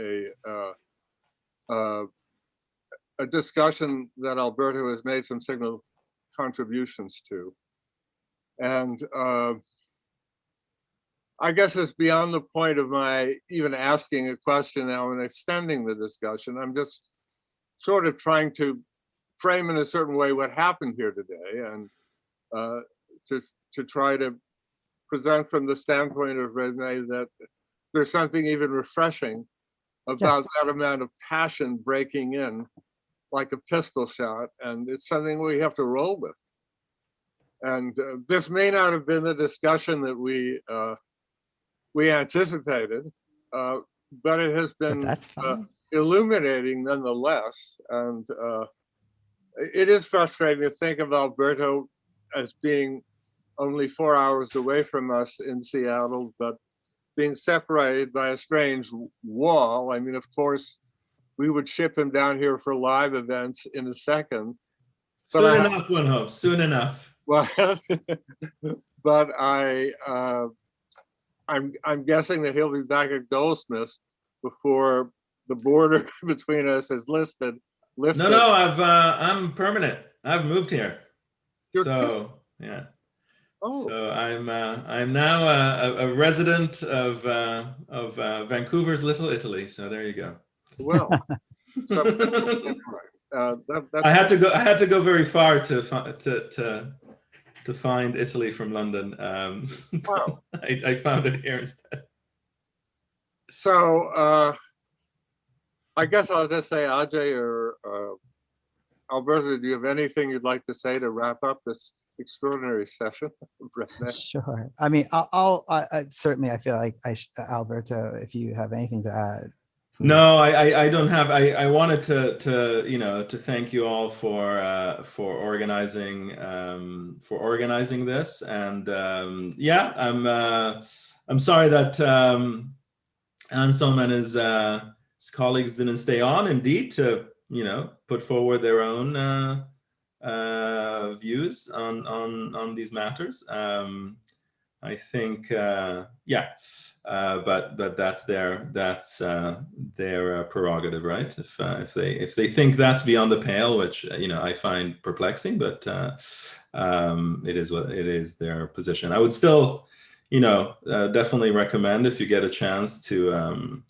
discussion that Alberto has made some signal contributions to. And I guess it's beyond the point of my even asking a question now and extending the discussion. I'm just sort of trying to frame in a certain way what happened here today, and to try to present from the standpoint of Rene that there's something even refreshing about that amount of passion breaking in like a pistol shot, and it's something we have to roll with. And this may not have been the discussion that we we anticipated, but it has But been that's fine. illuminating nonetheless. And it is frustrating to think of Alberto as being only 4 hours away from us in Seattle, but being separated by a strange wall. I mean, of course, we would ship him down here for live events in a second. Soon enough, one hopes. Soon enough. Well, but I'm guessing that he'll be back at Goldsmiths before the border between us is lifted. No, I'm permanent. I've moved here. So yeah. Oh. So I'm now a resident of Vancouver's Little Italy. So there you go. Well, I had to go very far to find Italy from London. Wow. I found it here instead. So I guess I'll just say, Ajay or Alberto, do you have anything you'd like to say to wrap up this extraordinary session? Sure. I mean, I certainly, I feel like Alberto, if you have anything to add. Please. No, I don't have. I wanted to thank you all for organizing this, and yeah, I'm sorry that Anselm and his colleagues didn't stay on, indeed, to put forward their own views on these matters. I think yeah. But that's their prerogative, right? If they think that's beyond the pale, which I find perplexing, but it is what it is, their position. I would still definitely recommend, if you get a chance, to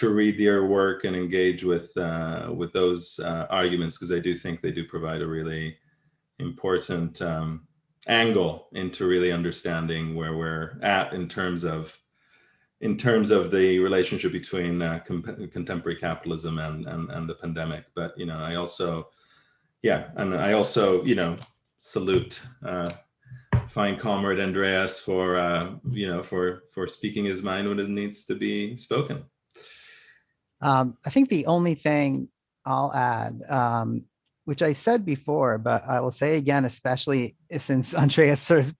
read their work and engage with those arguments, because I do think they do provide a really important angle into really understanding where we're at in terms of the relationship between contemporary capitalism and the pandemic. But I also salute fine comrade Andreas for speaking his mind when it needs to be spoken. I think the only thing I'll add, which I said before, but I will say again, especially since Andreas sort of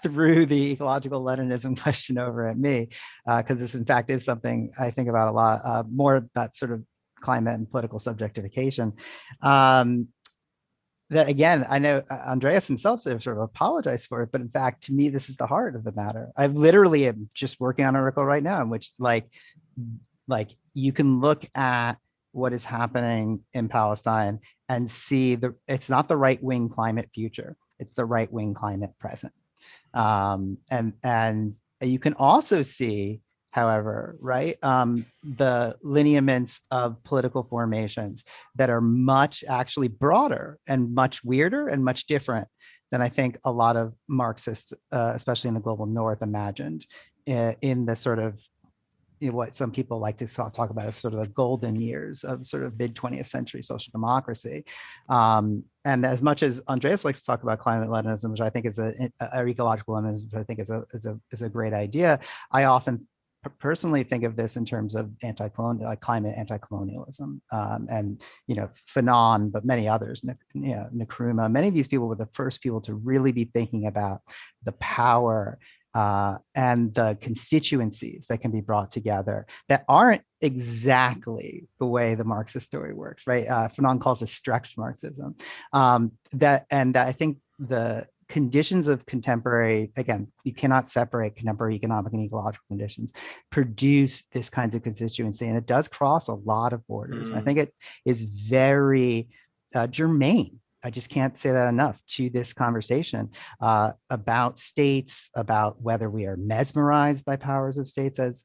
threw the ecological Leninism question over at me, because this in fact is something I think about a lot, more about sort of climate and political subjectification. That again, I know Andreas himself sort of apologized for it, but in fact, to me, this is the heart of the matter. I literally am just working on an article right now in which like you can look at what is happening in Palestine and see it's not the right-wing climate future, it's the right-wing climate present. And you can also see, however, right, the lineaments of political formations that are much actually broader and much weirder and much different than I think a lot of Marxists, especially in the global North, imagined in the sort of what some people like to talk about as sort of the golden years of sort of mid 20th century social democracy. And as much as Andreas likes to talk about climate Leninism, which I think is a ecological Leninism, which I think is a great idea, I often personally think of this in terms of climate anti-colonialism, and Fanon, but many others, Nkrumah. Many of these people were the first people to really be thinking about the power and the constituencies that can be brought together that aren't exactly the way the Marxist story works, right? Fanon calls this stretched Marxism. And I think the conditions of contemporary, again, you cannot separate contemporary economic and ecological conditions, produce this kinds of constituency, and it does cross a lot of borders. And I think it is very germane, I just can't say that enough, to this conversation about states, about whether we are mesmerized by powers of states, as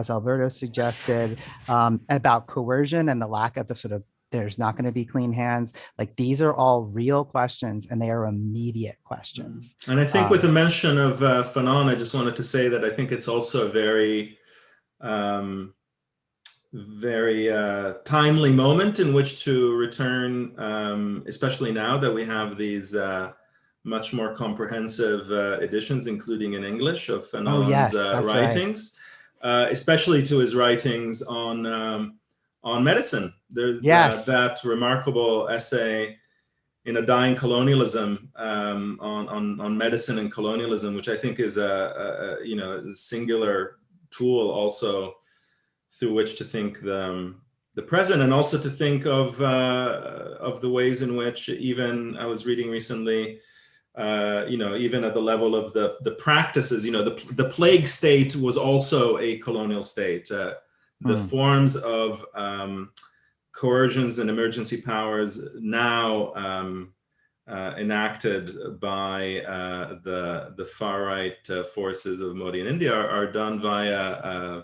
Alberto suggested, about coercion and the lack of the sort of, there's not going to be clean hands. Like, these are all real questions, and they are immediate questions. And I think with the mention of Fanon, I just wanted to say that I think it's also a very timely moment in which to return, especially now that we have these much more comprehensive editions, including in English, of Oh, yes, Fanon's that's right. writings, especially to his writings on medicine. There's Yes. that remarkable essay in A Dying Colonialism on medicine and colonialism, which I think is a singular tool also through which to think the present, and also to think of the ways in which, even I was reading recently, even at the level of the practices, the plague state was also a colonial state. The forms of coercions and emergency powers now enacted by the far right forces of Modi in India are done via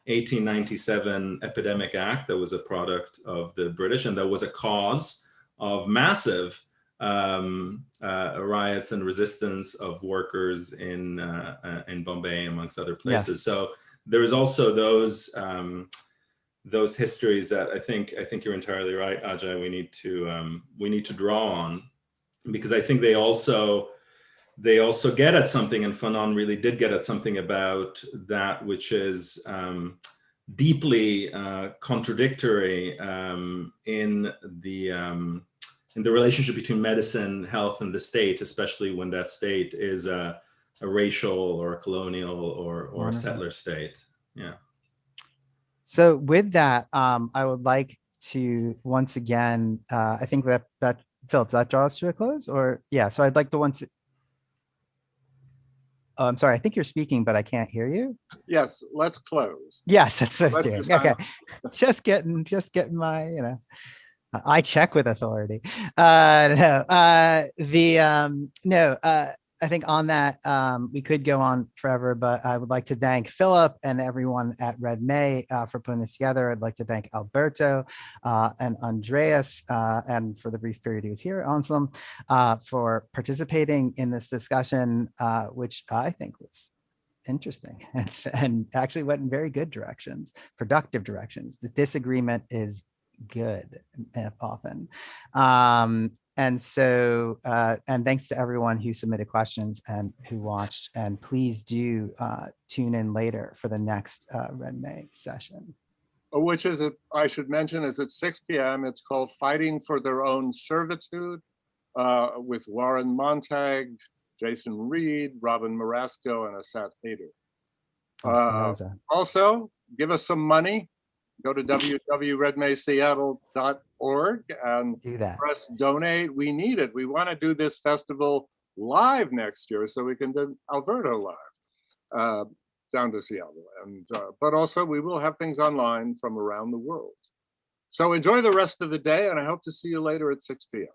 1897 Epidemic Act that was a product of the British, and that was a cause of massive riots and resistance of workers in Bombay, amongst other places. Yes. So there is also those histories that I think you're entirely right, Ajay. We need to draw on, because I think they also get at something, and Fanon really did get at something about that, which is deeply contradictory in the relationship between medicine, health, and the state, especially when that state is a racial or a colonial or a settler state. Yeah. So with that, I would like to once again, I think that Philip, that draws to a close, or yeah. So I'd like to I'm sorry, I think you're speaking, but I can't hear you. Yes, let's close. Yes, that's what I was Let's doing. just sign Okay, just getting my, I check with authority. I think on that, we could go on forever, but I would like to thank Philip and everyone at Red May for putting this together. I'd like to thank Alberto and Andreas, and for the brief period he was here, Anselm, for participating in this discussion, which I think was interesting and actually went in very good directions, productive directions. This disagreement is good often. And so, and thanks to everyone who submitted questions and who watched, and please do tune in later for the next Red May session. Which is, I should mention, is at 6 p.m. It's called Fighting for Their Own Servitude, with Warren Montag, Jason Reed, Robin Marasco, and Asat Hader. Also, give us some money. Go to www.redmayseattle.org and do that. Press donate. We need it. We want to do this festival live next year, so we can do Alberto live down to Seattle. And but also we will have things online from around the world. So enjoy the rest of the day, and I hope to see you later at 6 p.m.